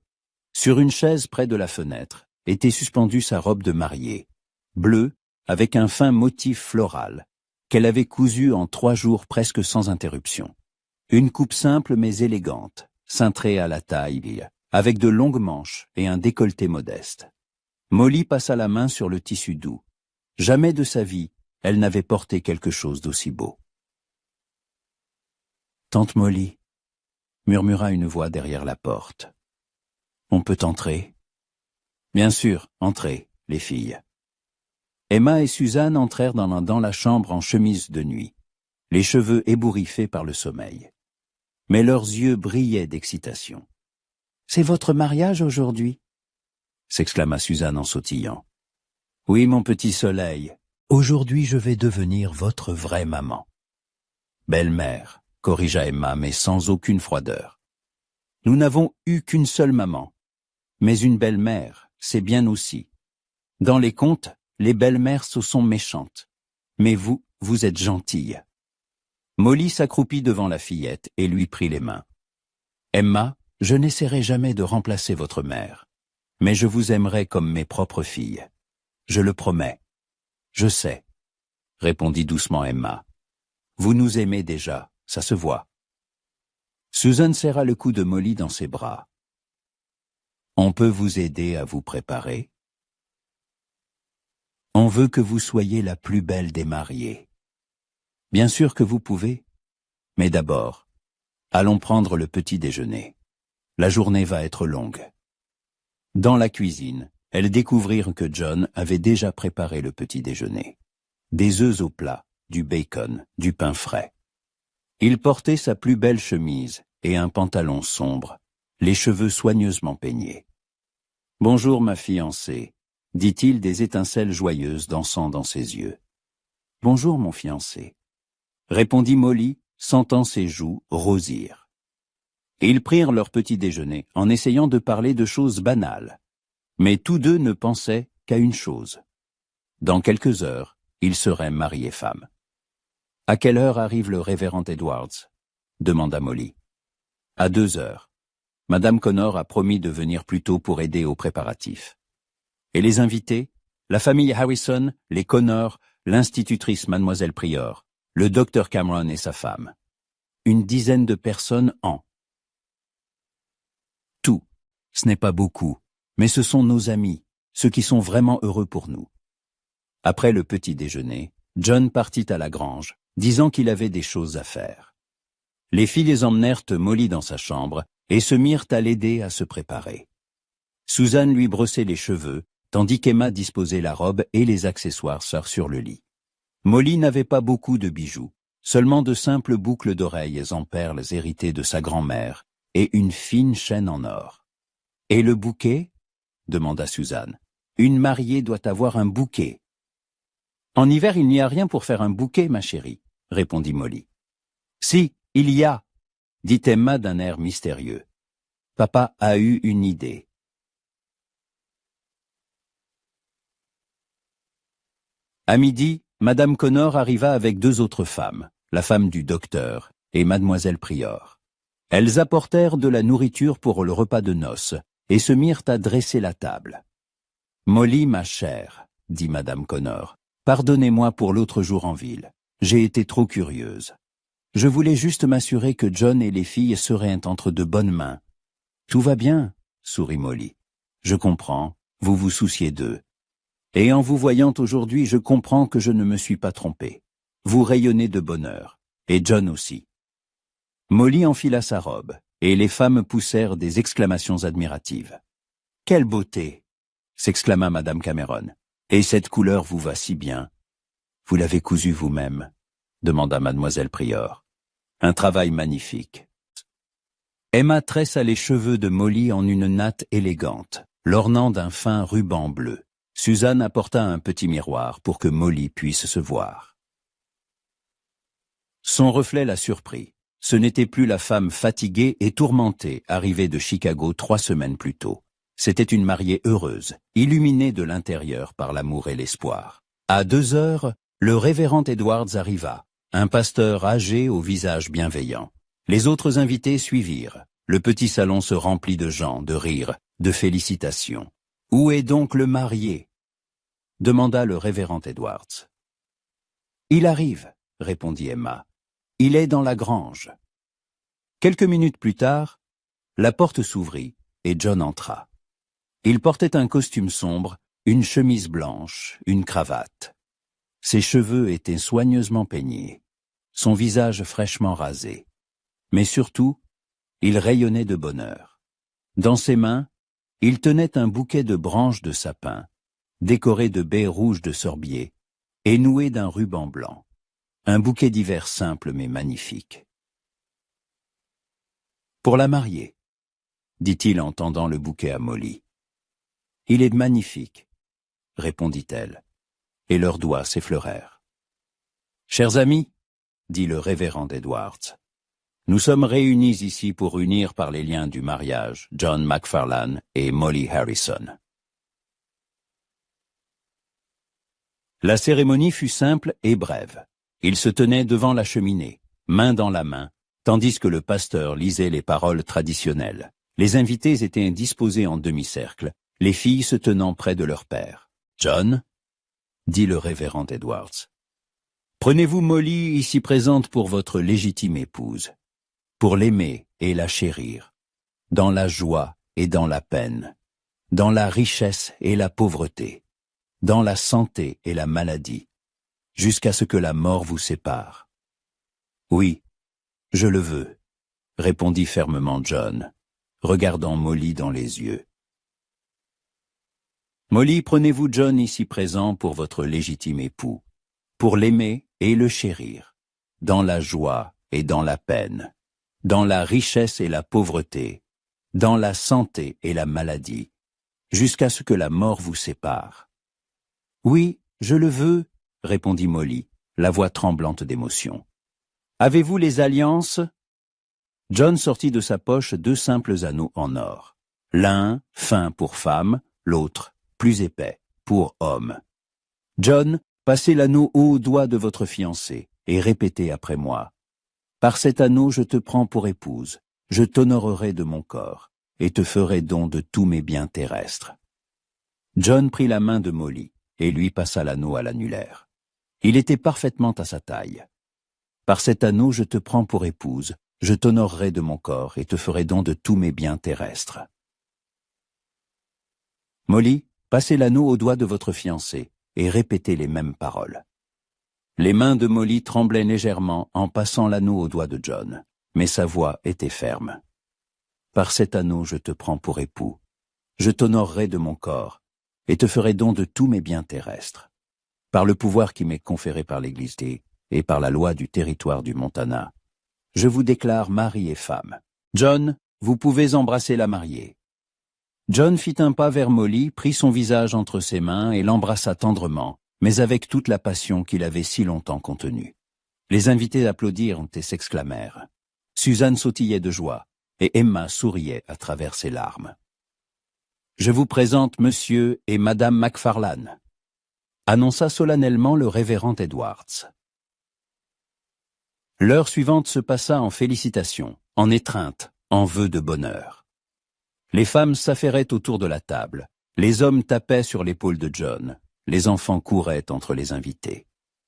Sur une chaise près de la fenêtre était suspendue sa robe de mariée, bleue, avec un fin motif floral, qu'elle avait cousu en 3 jours presque sans interruption. Une coupe simple mais élégante, cintrée à la taille, avec de longues manches et un décolleté modeste. Molly passa la main sur le tissu doux. Jamais de sa vie, elle n'avait porté quelque chose d'aussi beau. « Tante Molly » murmura une voix derrière la porte. « On peut entrer ?»« Bien sûr, entrez, les filles. » Emma et Suzanne entrèrent dans la chambre en chemise de nuit, les cheveux ébouriffés par le sommeil. Mais leurs yeux brillaient d'excitation. « C'est votre mariage aujourd'hui ?» s'exclama Suzanne en sautillant. « Oui, mon petit soleil, aujourd'hui je vais devenir votre vraie maman. »« Belle-mère » corrigea Emma, mais sans aucune froideur. « Nous n'avons eu qu'une seule maman, mais une belle-mère, c'est bien aussi. Dans les contes, les belles-mères sont méchantes, mais vous êtes gentille. » Molly s'accroupit devant la fillette et lui prit les mains. « Emma, je n'essaierai jamais de remplacer votre mère, mais je vous aimerai comme mes propres filles. Je le promets. »« Je sais, » répondit doucement Emma. « Vous nous aimez déjà, ça se voit. » Susan serra le cou de Molly dans ses bras. « On peut vous aider à vous préparer. On veut que vous soyez la plus belle des mariées. Bien sûr que vous pouvez, mais d'abord, allons prendre le petit déjeuner. La journée va être longue. » Dans la cuisine, elles découvrirent que John avait déjà préparé le petit déjeuner. Des œufs au plat, du bacon, du pain frais. Il portait sa plus belle chemise et un pantalon sombre, les cheveux soigneusement peignés. « Bonjour ma fiancée », dit-il, des étincelles joyeuses dansant dans ses yeux. « Bonjour mon fiancé », répondit Molly, sentant ses joues rosir. Ils prirent leur petit déjeuner en essayant de parler de choses banales. Mais tous deux ne pensaient qu'à une chose. Dans quelques heures, ils seraient mari et femme. « À quelle heure arrive le révérend Edwards ?» demanda Molly. « À 2 heures. Madame Connor a promis de venir plus tôt pour aider aux préparatifs. Et les invités, la famille Harrison, les Connor, l'institutrice Mademoiselle Prior, le docteur Cameron et sa femme. Une dizaine de personnes en. Tout. Ce n'est pas beaucoup, mais ce sont nos amis, ceux qui sont vraiment heureux pour nous. » Après le petit déjeuner, John partit à la grange, disant qu'il avait des choses à faire. Les filles emmenèrent Molly dans sa chambre et se mirent à l'aider à se préparer. Suzanne lui brossait les cheveux, tandis qu'Emma disposait la robe et les accessoires sur le lit. Molly n'avait pas beaucoup de bijoux, seulement de simples boucles d'oreilles en perles héritées de sa grand-mère et une fine chaîne en or. « Et le bouquet ?» demanda Suzanne. « Une mariée doit avoir un bouquet. »« En hiver, il n'y a rien pour faire un bouquet, ma chérie, » répondit Molly. « Si, il y a, » dit Emma d'un air mystérieux. Papa a eu une idée. À midi, Madame Connor arriva avec 2 autres femmes, la femme du docteur et Mademoiselle Prior. Elles apportèrent de la nourriture pour le repas de noces et se mirent à dresser la table. « Molly, ma chère, dit Madame Connor, pardonnez-moi pour l'autre jour en ville. J'ai été trop curieuse. Je voulais juste m'assurer que John et les filles seraient entre de bonnes mains. »« Tout va bien, » sourit Molly. « Je comprends, vous vous souciez d'eux. Et en vous voyant aujourd'hui, je comprends que je ne me suis pas trompée. Vous rayonnez de bonheur, et John aussi. » Molly enfila sa robe, et les femmes poussèrent des exclamations admiratives. « Quelle beauté !» s'exclama Madame Cameron. « Et cette couleur vous va si bien. »« Vous l'avez cousue vous-même » demanda Mademoiselle Prior. « Un travail magnifique. » Emma tressa les cheveux de Molly en une natte élégante, l'ornant d'un fin ruban bleu. Suzanne apporta un petit miroir pour que Molly puisse se voir. Son reflet la surprit. Ce n'était plus la femme fatiguée et tourmentée arrivée de Chicago 3 semaines plus tôt. C'était une mariée heureuse, illuminée de l'intérieur par l'amour et l'espoir. À 2 heures, le révérend Edwards arriva, un pasteur âgé au visage bienveillant. Les autres invités suivirent. Le petit salon se remplit de gens, de rires, de félicitations. « Où est donc le marié ?» demanda le révérend Edwards. « Il arrive, » répondit Emma. « Il est dans la grange. » Quelques minutes plus tard, la porte s'ouvrit et John entra. Il portait un costume sombre, une chemise blanche, une cravate. Ses cheveux étaient soigneusement peignés, son visage fraîchement rasé. Mais surtout, il rayonnait de bonheur. Dans ses mains, il tenait un bouquet de branches de sapin, décoré de baies rouges de sorbier et noué d'un ruban blanc. Un bouquet d'hiver simple mais magnifique. « Pour la mariée, » dit-il en tendant le bouquet à Molly. « Il est magnifique, » répondit-elle, et leurs doigts s'effleurèrent. « Chers amis, » dit le révérend Edwards, « nous sommes réunis ici pour unir par les liens du mariage John McFarlane et Molly Harrison. » La cérémonie fut simple et brève. Ils se tenaient devant la cheminée, main dans la main, tandis que le pasteur lisait les paroles traditionnelles. Les invités étaient disposés en demi-cercle, les filles se tenant près de leur père. « John, » dit le révérend Edwards, « prenez-vous Molly ici présente pour votre légitime épouse, pour l'aimer et la chérir, dans la joie et dans la peine, dans la richesse et la pauvreté, dans la santé et la maladie, jusqu'à ce que la mort vous sépare. »« Oui, je le veux, » répondit fermement John, regardant Molly dans les yeux. « Molly, prenez-vous John ici présent pour votre légitime époux, pour l'aimer et le chérir, dans la joie et dans la peine, dans la richesse et la pauvreté, dans la santé et la maladie, jusqu'à ce que la mort vous sépare. »« Oui, je le veux, » répondit Molly, la voix tremblante d'émotion. « Avez-vous les alliances ?» John sortit de sa poche 2 simples anneaux en or. L'un, fin pour femme, l'autre, plus épais, pour homme. « John, passez l'anneau au doigt de votre fiancée et répétez après moi. Par cet anneau je te prends pour épouse, je t'honorerai de mon corps et te ferai don de tous mes biens terrestres. » John prit la main de Molly et lui passa l'anneau à l'annulaire. Il était parfaitement à sa taille. « Par cet anneau je te prends pour épouse, je t'honorerai de mon corps et te ferai don de tous mes biens terrestres. » Molly, passez l'anneau au doigt de votre fiancé et répétez les mêmes paroles. Les mains de Molly tremblaient légèrement en passant l'anneau au doigt de John, mais sa voix était ferme. « Par cet anneau je te prends pour époux, je t'honorerai de mon corps et te ferai don de tous mes biens terrestres. Par le pouvoir qui m'est conféré par l'Église et par la loi du territoire du Montana, je vous déclare mari et femme. John, vous pouvez embrasser la mariée. » John fit un pas vers Molly, prit son visage entre ses mains et l'embrassa tendrement, mais avec toute la passion qu'il avait si longtemps contenue. Les invités applaudirent et s'exclamèrent. Suzanne sautillait de joie. et Emma souriait à travers ses larmes. « Je vous présente Monsieur et Madame McFarlane », annonça solennellement le révérend Edwards. L'heure suivante se passa en félicitations, en étreintes, en vœux de bonheur. Les femmes s'affairaient autour de la table, les hommes tapaient sur l'épaule de John, les enfants couraient entre les invités.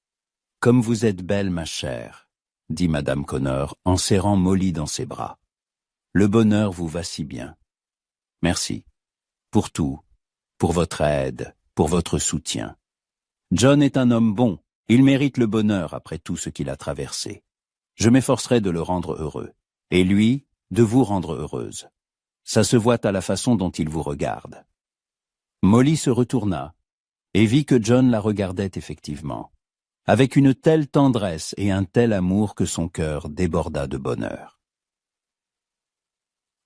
« Comme vous êtes belle, ma chère », dit Madame Connor en serrant Molly dans ses bras. « Le bonheur vous va si bien. Merci. Pour tout, pour votre aide, pour votre soutien. John est un homme bon, il mérite le bonheur après tout ce qu'il a traversé. Je m'efforcerai de le rendre heureux, et lui, de vous rendre heureuse. Ça se voit à la façon dont il vous regarde. » Molly se retourna et vit que John la regardait effectivement, avec une telle tendresse et un tel amour que son cœur déborda de bonheur.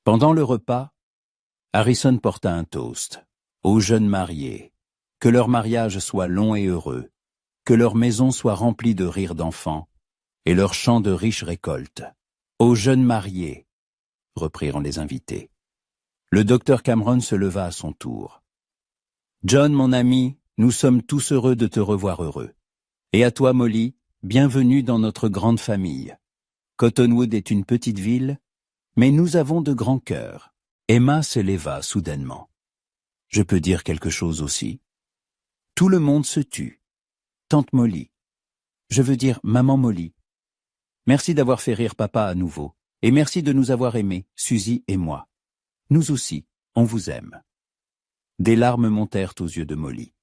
Pendant le repas, Harrison porta un toast aux jeunes mariés, que leur mariage soit long et heureux, que leur maison soit remplie de rires d'enfants et leur champ de riches récoltes. Aux jeunes mariés, reprirent les invités. Le docteur Cameron se leva à son tour. John, mon ami, nous sommes tous heureux de te revoir heureux. Et à toi, Molly, bienvenue dans notre grande famille. Cottonwood est une petite ville, mais nous avons de grands cœurs. Emma se leva soudainement. Je peux dire quelque chose aussi. Tout le monde se tut. Tante Molly. Je veux dire maman Molly. Merci d'avoir fait rire papa à nouveau. Et merci de nous avoir aimés, Suzy et moi. Nous aussi, on vous aime. Des larmes montèrent aux yeux de Molly.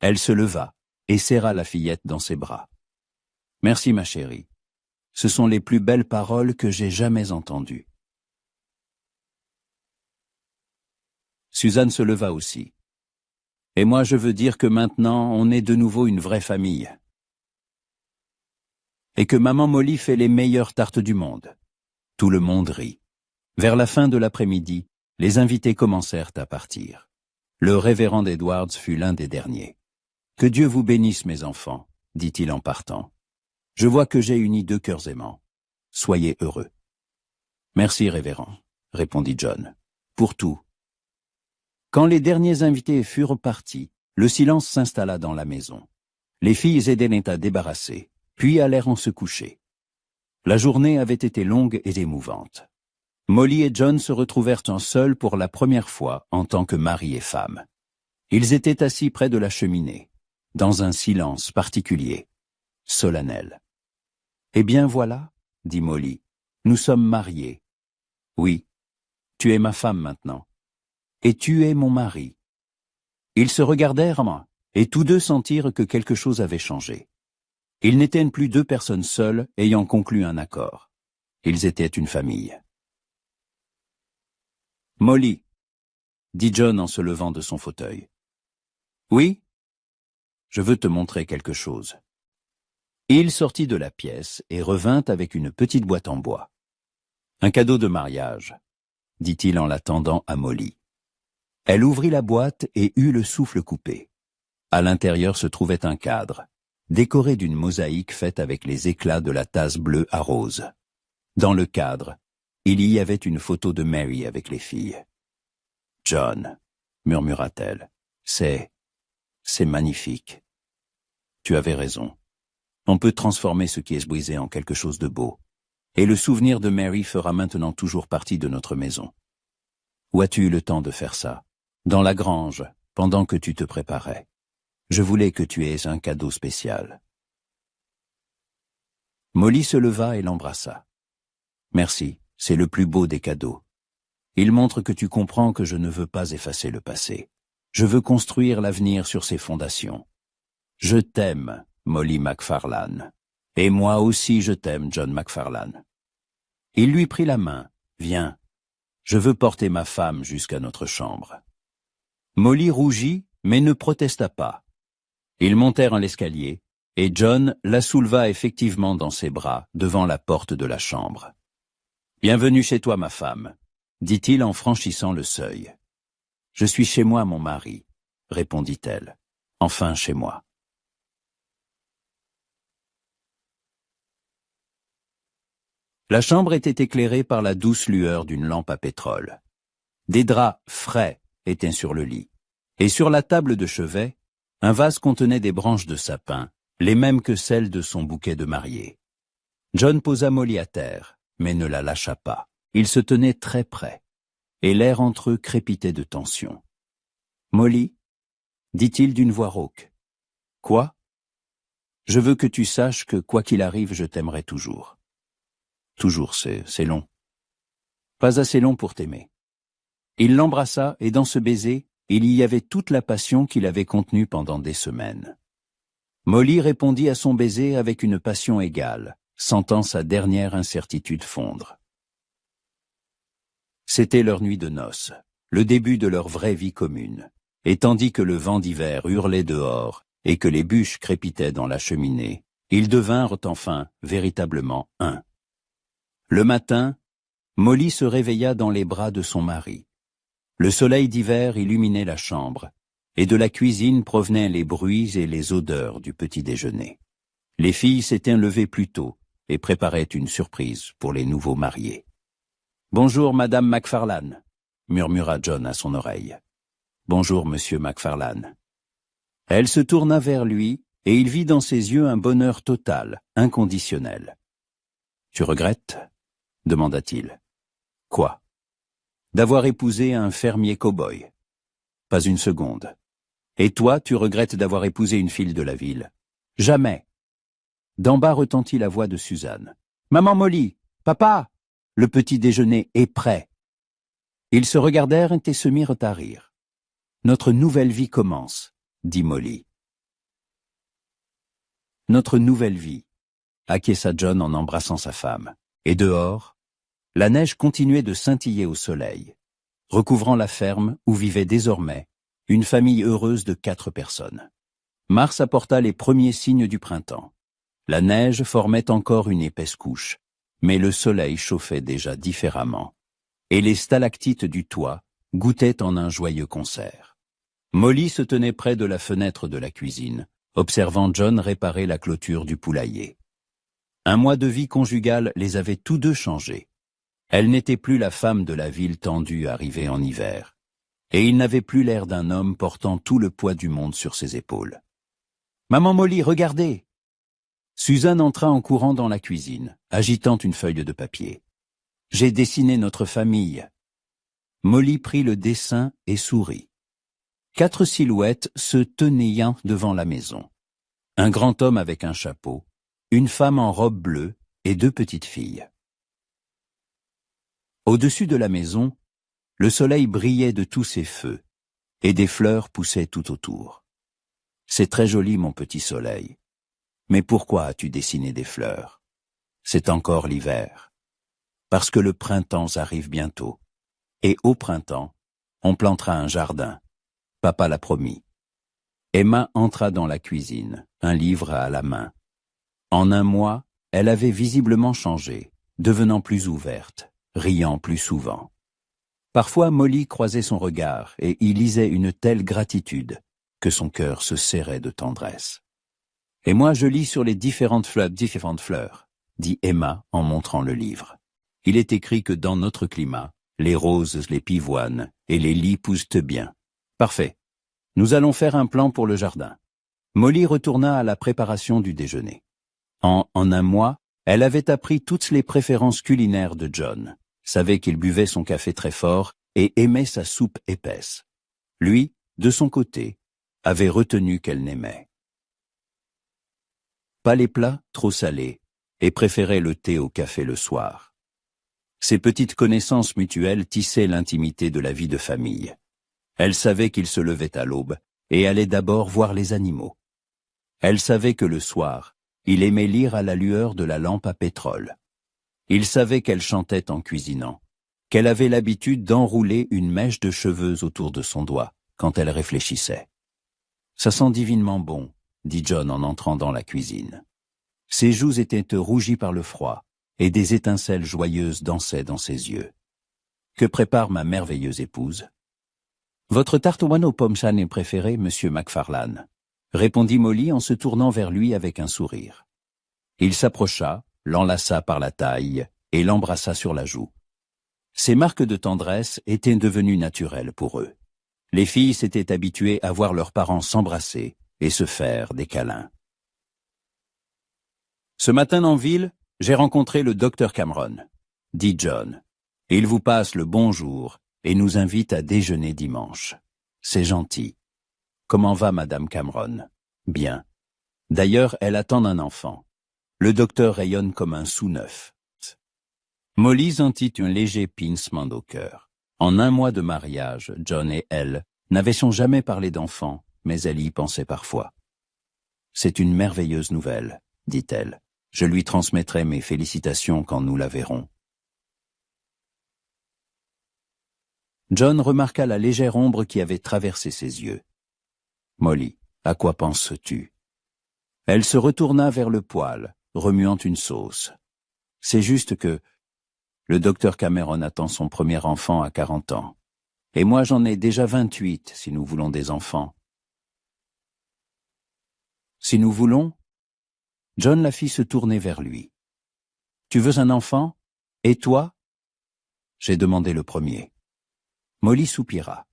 Elle se leva et serra la fillette dans ses bras. Merci ma chérie. Ce sont les plus belles paroles que j'ai jamais entendues. Suzanne se leva aussi. Et moi je veux dire que maintenant on est de nouveau une vraie famille. Et que maman Molly fait les meilleures tartes du monde. Tout le monde rit. Vers la fin de l'après-midi, les invités commencèrent à partir. Le révérend Edwards fut l'un des derniers. « Que Dieu vous bénisse, mes enfants, » dit-il en partant. « Je vois que j'ai uni deux cœurs aimants. Soyez heureux. »« Merci, révérend, » répondit John, « pour tout. » Quand les derniers invités furent partis, le silence s'installa dans la maison. Les filles aidaient Netta débarrasser, puis allèrent en se coucher. La journée avait été longue et émouvante. Molly et John se retrouvèrent en seuls pour la première fois en tant que mari et femme. Ils étaient assis près de la cheminée, dans un silence particulier, solennel. « Eh bien voilà, » dit Molly, « nous sommes mariés. Oui, tu es ma femme maintenant. Et tu es mon mari. » Ils se regardèrent, et tous deux sentirent que quelque chose avait changé. Ils n'étaient plus deux personnes seules ayant conclu un accord. Ils étaient une famille. « Molly, » dit John en se levant de son fauteuil. « Oui ? Je veux te montrer quelque chose. » Il sortit de la pièce et revint avec une petite boîte en bois. « Un cadeau de mariage, » dit-il en la tendant à Molly. Elle ouvrit la boîte et eut le souffle coupé. À l'intérieur se trouvait un cadre, décoré d'une mosaïque faite avec les éclats de la tasse bleue à rose. Dans le cadre, il y avait une photo de Mary avec les filles. « John, » murmura-t-elle, « c'est magnifique. Tu avais raison. On peut transformer ce qui est brisé en quelque chose de beau. Et le souvenir de Mary fera maintenant toujours partie de notre maison. Où as-tu eu le temps de faire ça ? Dans la grange, pendant que tu te préparais. Je voulais que tu aies un cadeau spécial. » Molly se leva et l'embrassa. « Merci, c'est le plus beau des cadeaux. Il montre que tu comprends que je ne veux pas effacer le passé. Je veux construire l'avenir sur ses fondations. Je t'aime, Molly McFarlane. Et moi aussi je t'aime, John McFarlane. » Il lui prit la main. « Viens, je veux porter ma femme jusqu'à notre chambre. » Molly rougit, mais ne protesta pas. Ils montèrent l'escalier, et John la souleva effectivement dans ses bras devant la porte de la chambre. « Bienvenue chez toi, ma femme, » dit-il en franchissant le seuil. « Je suis chez moi, mon mari, » répondit-elle. « Enfin chez moi. » La chambre était éclairée par la douce lueur d'une lampe à pétrole. Des draps frais étaient sur le lit. Et sur la table de chevet, un vase contenait des branches de sapin, les mêmes que celles de son bouquet de mariée. John posa Molly à terre, mais ne la lâcha pas. Ils se tenaient très près, et l'air entre eux crépitait de tension. « Molly, dit-il d'une voix rauque. « Quoi ? Je veux que tu saches que quoi qu'il arrive, je t'aimerai toujours. » Toujours, c'est long. Pas assez long pour t'aimer. Il l'embrassa, et dans ce baiser, il y avait toute la passion qu'il avait contenue pendant des semaines. Molly répondit à son baiser avec une passion égale, sentant sa dernière incertitude fondre. C'était leur nuit de noces, le début de leur vraie vie commune, et tandis que le vent d'hiver hurlait dehors et que les bûches crépitaient dans la cheminée, ils devinrent enfin véritablement un. Le matin, Molly se réveilla dans les bras de son mari. Le soleil d'hiver illuminait la chambre, et de la cuisine provenaient les bruits et les odeurs du petit déjeuner. Les filles s'étaient levées plus tôt et préparaient une surprise pour les nouveaux mariés. « Bonjour, Madame McFarlane », murmura John à son oreille. « Bonjour, Monsieur McFarlane. » Elle se tourna vers lui, et il vit dans ses yeux un bonheur total, inconditionnel. « Tu regrettes ?» demanda-t-il. « Quoi ? D'avoir épousé un fermier cow-boy. Pas une seconde. Et toi, tu regrettes d'avoir épousé une fille de la ville. Jamais. D'en bas retentit la voix de Suzanne. Maman Molly, papa, le petit déjeuner est prêt. Ils se regardèrent et se mirent à rire. Notre nouvelle vie commence, dit Molly. Notre nouvelle vie, acquiesça John en embrassant sa femme. Et dehors, la neige continuait de scintiller au soleil, recouvrant la ferme où vivait désormais une famille heureuse de 4 personnes. Mars apporta les premiers signes du printemps. La neige formait encore une épaisse couche, mais le soleil chauffait déjà différemment, et les stalactites du toit goûtaient en un joyeux concert. Molly se tenait près de la fenêtre de la cuisine, observant John réparer la clôture du poulailler. Un mois de vie conjugale les avait tous deux changés. Elle n'était plus la femme de la ville tendue arrivée en hiver, et il n'avait plus l'air d'un homme portant tout le poids du monde sur ses épaules. « Maman Molly, regardez !» Suzanne entra en courant dans la cuisine, agitant une feuille de papier. « J'ai dessiné notre famille. » Molly prit le dessin et sourit. 4 silhouettes se tenaient devant la maison. Un grand homme avec un chapeau, une femme en robe bleue et 2 petites filles. Au-dessus de la maison, le soleil brillait de tous ses feux, et des fleurs poussaient tout autour. « C'est très joli, mon petit soleil. Mais pourquoi as-tu dessiné des fleurs? C'est encore l'hiver. Parce que le printemps arrive bientôt. Et au printemps, on plantera un jardin. Papa l'a promis. » Emma entra dans la cuisine, un livre à la main. En un mois, elle avait visiblement changé, devenant plus ouverte, riant plus souvent. Parfois, Molly croisait son regard et y lisait une telle gratitude que son cœur se serrait de tendresse. « Et moi, je lis sur les différentes fleurs, dit Emma en montrant le livre. Il est écrit que dans notre climat, les roses, les pivoines et les lys poussent bien. Parfait. Nous allons faire un plan pour le jardin. » Molly retourna à la préparation du déjeuner. En un mois, elle avait appris toutes les préférences culinaires de John, savait qu'il buvait son café très fort et aimait sa soupe épaisse. Lui, de son côté, avait retenu qu'elle n'aimait pas les plats trop salés et préférait le thé au café le soir. Ces petites connaissances mutuelles tissaient l'intimité de la vie de famille. Elle savait qu'il se levait à l'aube et allait d'abord voir les animaux. Elle savait que le soir, il aimait lire à la lueur de la lampe à pétrole. Il savait qu'elle chantait en cuisinant, qu'elle avait l'habitude d'enrouler une mèche de cheveux autour de son doigt quand elle réfléchissait. « Ça sent divinement bon », dit John en entrant dans la cuisine. Ses joues étaient rougies par le froid, et des étincelles joyeuses dansaient dans ses yeux. « Que prépare ma merveilleuse épouse ?»« Votre tarte aux pommes chanées préférée, Monsieur McFarlane », répondit Molly en se tournant vers lui avec un sourire. Il s'approcha, l'enlaça par la taille et l'embrassa sur la joue. Ces marques de tendresse étaient devenues naturelles pour eux. Les filles s'étaient habituées à voir leurs parents s'embrasser et se faire des câlins. Ce matin en ville, j'ai rencontré le docteur Cameron, dit John. Il vous passe le bonjour et nous invite à déjeuner dimanche. C'est gentil. Comment va Madame Cameron? Bien. D'ailleurs, elle attend un enfant. Le docteur rayonne comme un sou neuf. Molly sentit un léger pincement au cœur. En un mois de mariage, John et elle n'avaient jamais parlé d'enfant, mais elle y pensait parfois. C'est une merveilleuse nouvelle, dit-elle. Je lui transmettrai mes félicitations quand nous la verrons. John remarqua la légère ombre qui avait traversé ses yeux. Molly, à quoi penses-tu? Elle se retourna vers le poêle, remuant une sauce. C'est juste que le docteur Cameron attend son premier enfant à 40 ans. Et moi j'en ai déjà 28 si nous voulons des enfants. Si nous voulons? John la fit se tourner vers lui. Tu veux un enfant? Et toi? J'ai demandé le premier. Molly soupira.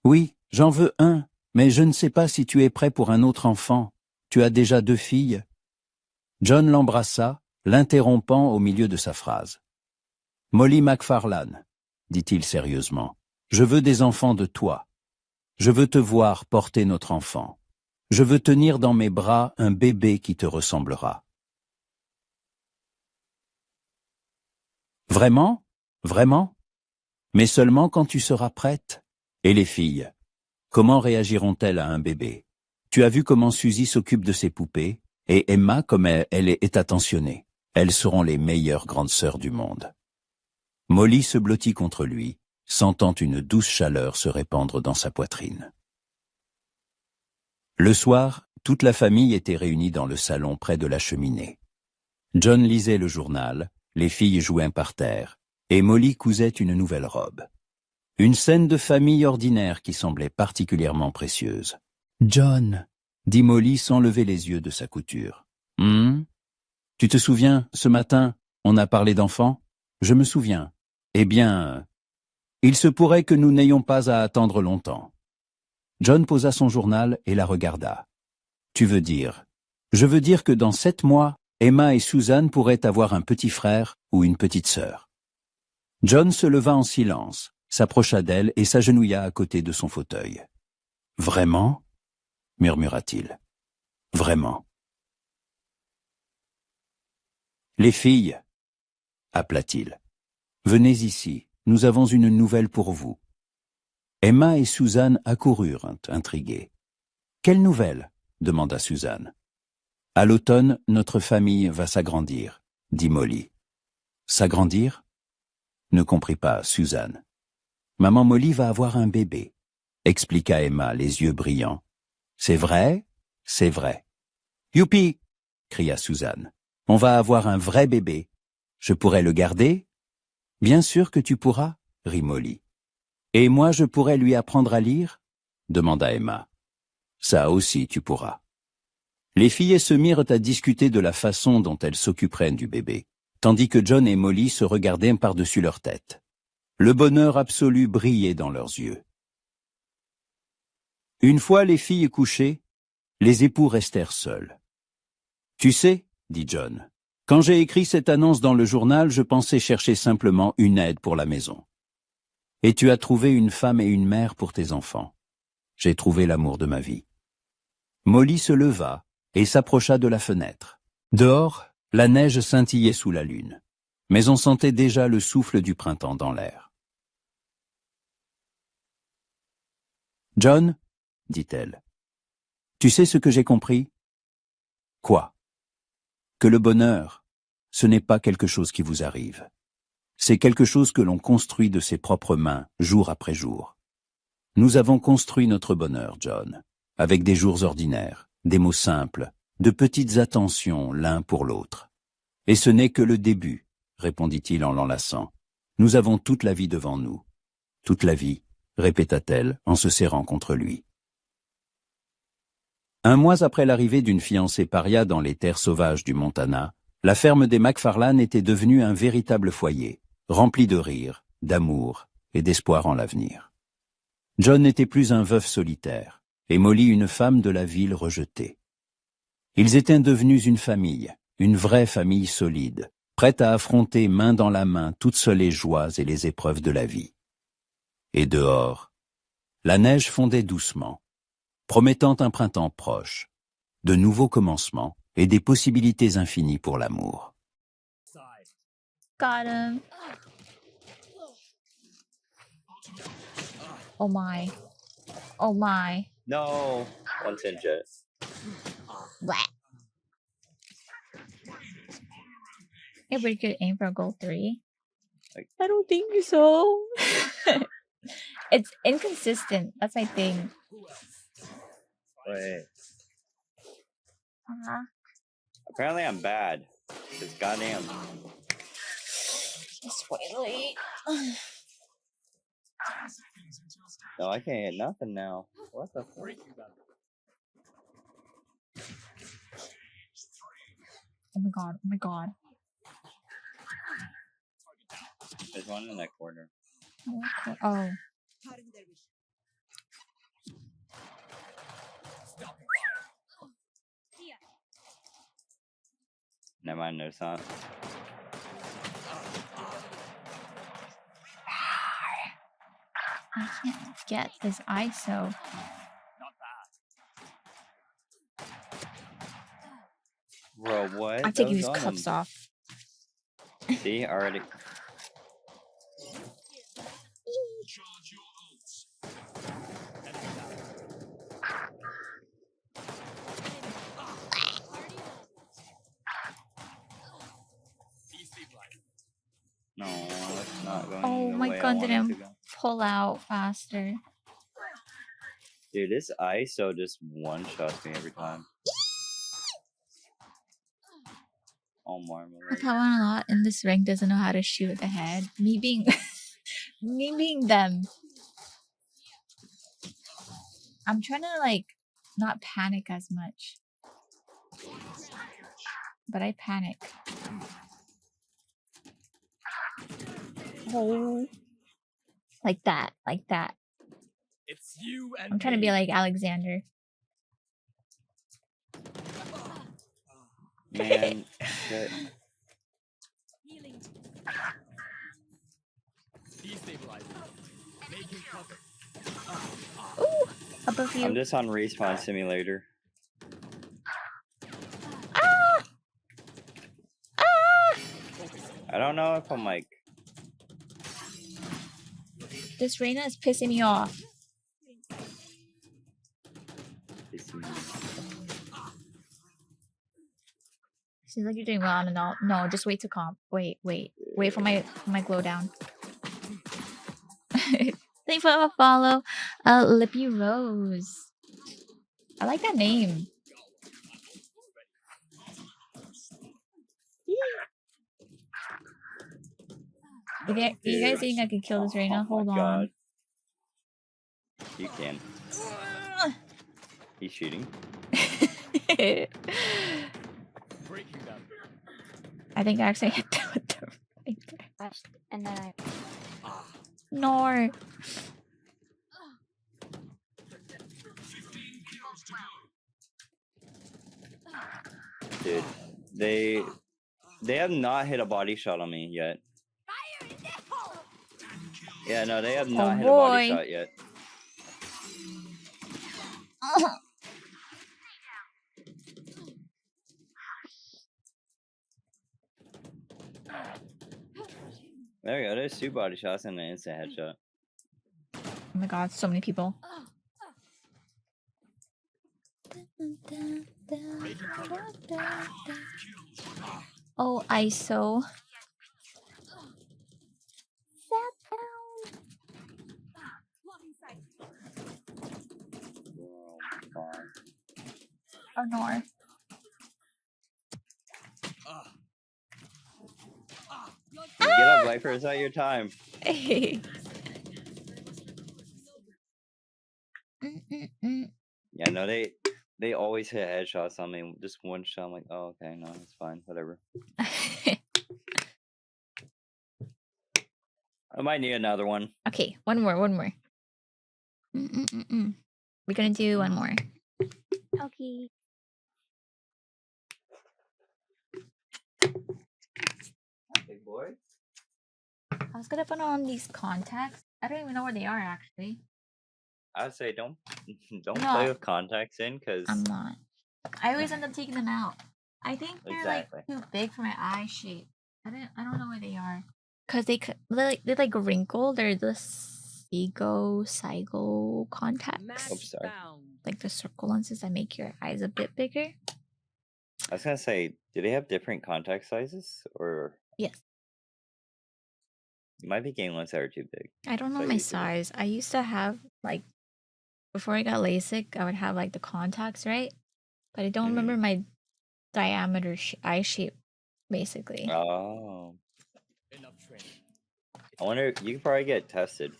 Oui, j'en veux un, mais je ne sais pas si tu es prêt pour un autre enfant. Tu as déjà 2 filles. John l'embrassa, l'interrompant au milieu de sa phrase. Molly McFarlane, dit-il sérieusement, je veux des enfants de toi. Je veux te voir porter notre enfant. Je veux tenir dans mes bras un bébé qui te ressemblera. Vraiment? Vraiment? Mais seulement quand tu seras prête. Et les filles, comment réagiront-elles à un bébé? Tu as vu comment Suzy s'occupe de ses poupées, et Emma comme elle est attentionnée. Elles seront les meilleures grandes sœurs du monde. Molly se blottit contre lui, sentant une douce chaleur se répandre dans sa poitrine. Le soir, toute la famille était réunie dans le salon près de la cheminée. John lisait le journal, les filles jouaient par terre, et Molly cousait une nouvelle robe. Une scène de famille ordinaire qui semblait particulièrement précieuse. « John !» dit Molly sans lever les yeux de sa couture. « Tu te souviens, ce matin, on a parlé d'enfants? Je me souviens. Eh bien, il se pourrait que nous n'ayons pas à attendre longtemps. » John posa son journal et la regarda. « Tu veux dire? Je veux dire que dans 7 mois, Emma et Suzanne pourraient avoir un petit frère ou une petite sœur. » John se leva en silence, s'approcha d'elle et s'agenouilla à côté de son fauteuil. « Vraiment? » murmura-t-il. « Vraiment. » « Les filles, appela-t-il, venez ici, nous avons une nouvelle pour vous. » Emma et Suzanne accoururent, intriguées. « Quelle nouvelle ?» demanda Suzanne. « À l'automne, notre famille va s'agrandir, » dit Molly. « S'agrandir ?» ne comprit pas Suzanne. « Maman Molly va avoir un bébé, » expliqua Emma, les yeux brillants. « C'est vrai, c'est vrai. »« Youpi !» cria Suzanne. « On va avoir un vrai bébé. Je pourrai le garder ?»« Bien sûr que tu pourras, » rit Molly. « Et moi je pourrais lui apprendre à lire ?» demanda Emma. « Ça aussi tu pourras. » Les filles se mirent à discuter de la façon dont elles s'occuperaient du bébé, tandis que John et Molly se regardaient par-dessus leur tête. Le bonheur absolu brillait dans leurs yeux. Une fois les filles couchées, les époux restèrent seuls. « Tu sais, » dit John, « quand j'ai écrit cette annonce dans le journal, je pensais chercher simplement une aide pour la maison. Et tu as trouvé une femme et une mère pour tes enfants. J'ai trouvé l'amour de ma vie. » Molly se leva et s'approcha de la fenêtre. Dehors, la neige scintillait sous la lune, mais on sentait déjà le souffle du printemps dans l'air. « John, » dit-elle, « tu sais ce que j'ai compris? » « Quoi? » « Que le bonheur, ce n'est pas quelque chose qui vous arrive. C'est quelque chose que l'on construit de ses propres mains, jour après jour. Nous avons construit notre bonheur, John, avec des jours ordinaires, des mots simples, de petites attentions l'un pour l'autre. Et ce n'est que le début, répondit-il en l'enlaçant. Nous avons toute la vie devant nous. Toute la vie, répéta-t-elle en se serrant contre lui. Un mois après l'arrivée d'une fiancée paria dans les terres sauvages du Montana, La ferme des McFarlane était devenue un véritable foyer, rempli de rire, d'amour et d'espoir en l'avenir. John n'était plus un veuf solitaire, et Molly une femme de la ville rejetée. Ils étaient devenus une famille, une vraie famille solide, prête à affronter main dans la main toutes seules les joies et les épreuves de la vie. Et dehors, la neige fondait doucement, promettant un printemps proche, de nouveaux commencements et des possibilités infinies pour l'amour. Got him. Oh my. Oh my. No, one jet. Blah. Hey, we could aim for goal 3. I don't think so. It's inconsistent. That's my thing. Wait. Apparently I'm bad. Cause goddamn. It's way late. No, I can't hit nothing now. What the fuck? Oh my god. Oh my god. There's one in that corner. Oh. Never mind, there's not. I can't get this ISO. Bro, what? I'm taking these cups off. See, already. No, it's not going. Oh the my way I god, want it didn't to go. pull out faster. Dude, this ISO just one-shots me every time. Oh, marmalade. Someone a lot in this rank doesn't know how to shoot at the head. Me being me being them. I'm trying to like not panic as much. But I panic. Oh. Like that. Like that. It's you and I'm trying to be like Alexander. Man, shit. Destabilizing. Making cover. Ooh! Above you. I'm just on Respawn Simulator. Ah! Ah! I don't know if I'm like. This Reina is pissing me off. Seems like you're doing well on and all. No, just wait to comp. Wait for my glow down. Thanks for the follow, Lippy Rose. I like that name. You guys think I could kill this right now? Hold on. God. You can. He's shooting. I think I actually hit that with the finger. And then I. No. Dude, they have not hit a body shot on me yet. Yeah, no, they have not hit a body shot yet. There we go. There's 2 body shots and an instant headshot. Oh my god, so many people. Oh, ISO. Oh no. Get up, Viper. It's not your time. Yeah, no, they always hit headshots on me. Just one shot. I'm like, oh, okay, no, it's fine, whatever. I might need another one. Okay, one more. We're gonna do one more. Okay. Big boy. I was gonna put on these contacts. I don't even know where they are actually. I'd say don't No. play with contacts in, because I'm not. I always end up taking them out. I think they're Exactly. like too big for my eye shape. I don't know where they are. Cause they're like wrinkled. They're the Sego contacts. Oops, sorry. Like the circle lenses that make your eyes a bit bigger. I was gonna say, do they have different contact sizes, or Yes. you might be getting ones that are too big? I don't know So my you do. size. I used to have like before I got LASIK, I would have like the contacts, right? But I don't remember my diameter eye shape, basically. Oh, Enough training. I wonder. You could probably get tested.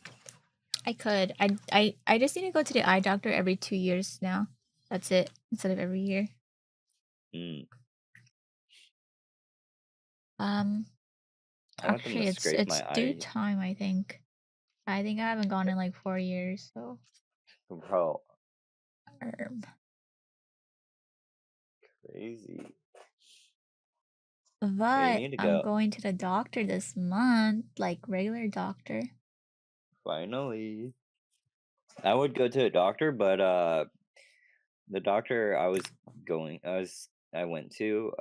I could. I just need to go to the eye doctor every 2 years now. That's it, instead of every year. Mm. Um, I want them actually, to it's scrape my due eye. time. I think I haven't gone in like 4 years. So, Bro, crazy. but need to I'm go. going to the doctor this month, like regular doctor. Finally, I would go to a doctor, but the doctor I went to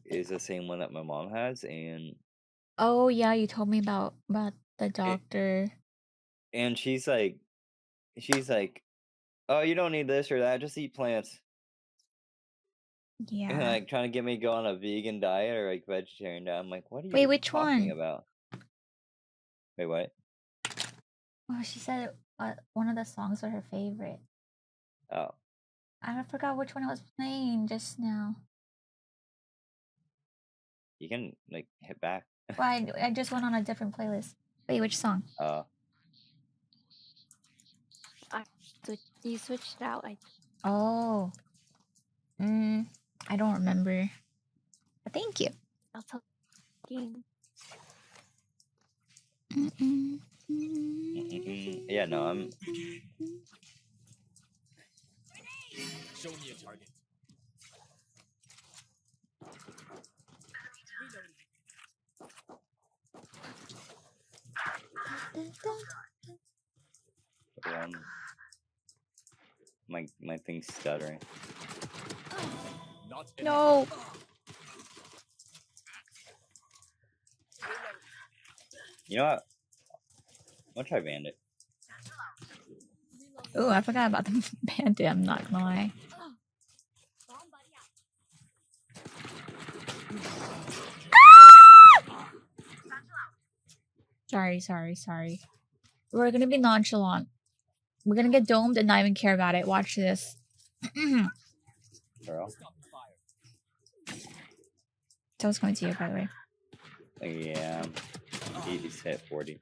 is the same one that my mom has, and Oh yeah, you told me about the doctor. and she's like, oh, you don't need this or that, just eat plants. And Yeah. like trying to get me to go on a vegan diet or like vegetarian diet. I'm like, what are Wait, you which talking one? about? Wait, what? Oh, she said one of the songs were her favorite. Oh, I forgot which one I was playing just now. you can like hit back. Well, I just went on a different playlist. Wait, which song? You switched it out. Oh. I don't remember. But thank you. I'll tell game. Yeah, no, I'm. Show me a target. My thing's stuttering. Not No. You know what? I'll try Bandit. Oh, I forgot about the bandit. I'm not gonna lie. Sorry. We're gonna be nonchalant. We're gonna get domed and not even care about it. Watch this. Girl. That was coming to you, by the way. Yeah. He's hit 40.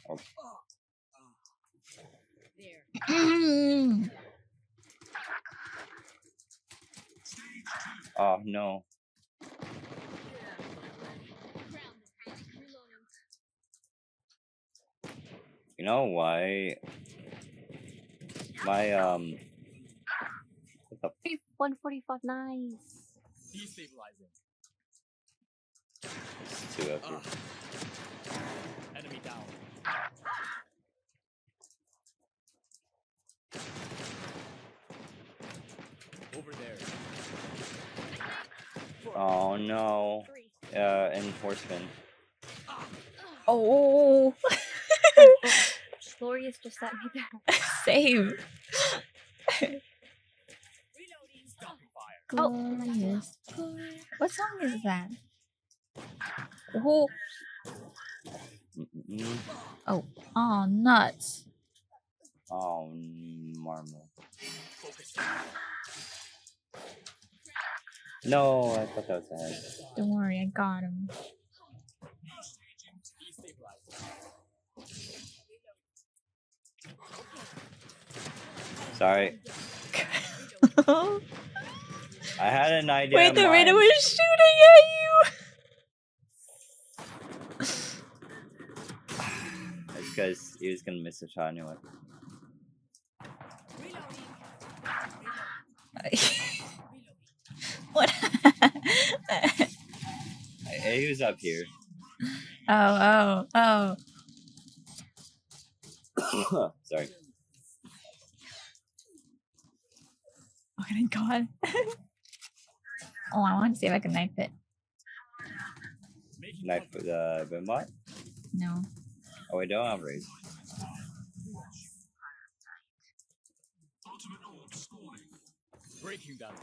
Oh. Oh no. You know why? My 145, nice. Destabilizing. Two of you. Enemy down. Over there. Oh no. Enforcement. Oh. Glorious just let me down. Same. Oh. Glorious. What song is that? Oh. Oh, nuts. Oh, marmal. No, I thought that was the head. Don't worry, I got him. Destabilizing. Sorry. I had an idea. Wait, in the Raider mind. was shooting at It's because he was gonna miss a shot anyway. you. What? He was up here. Oh. Sorry. Oh my god. Oh, I want to see if I can knife it. Knife for the Bimbot? No. Oh, we don't have raise. Breaking them.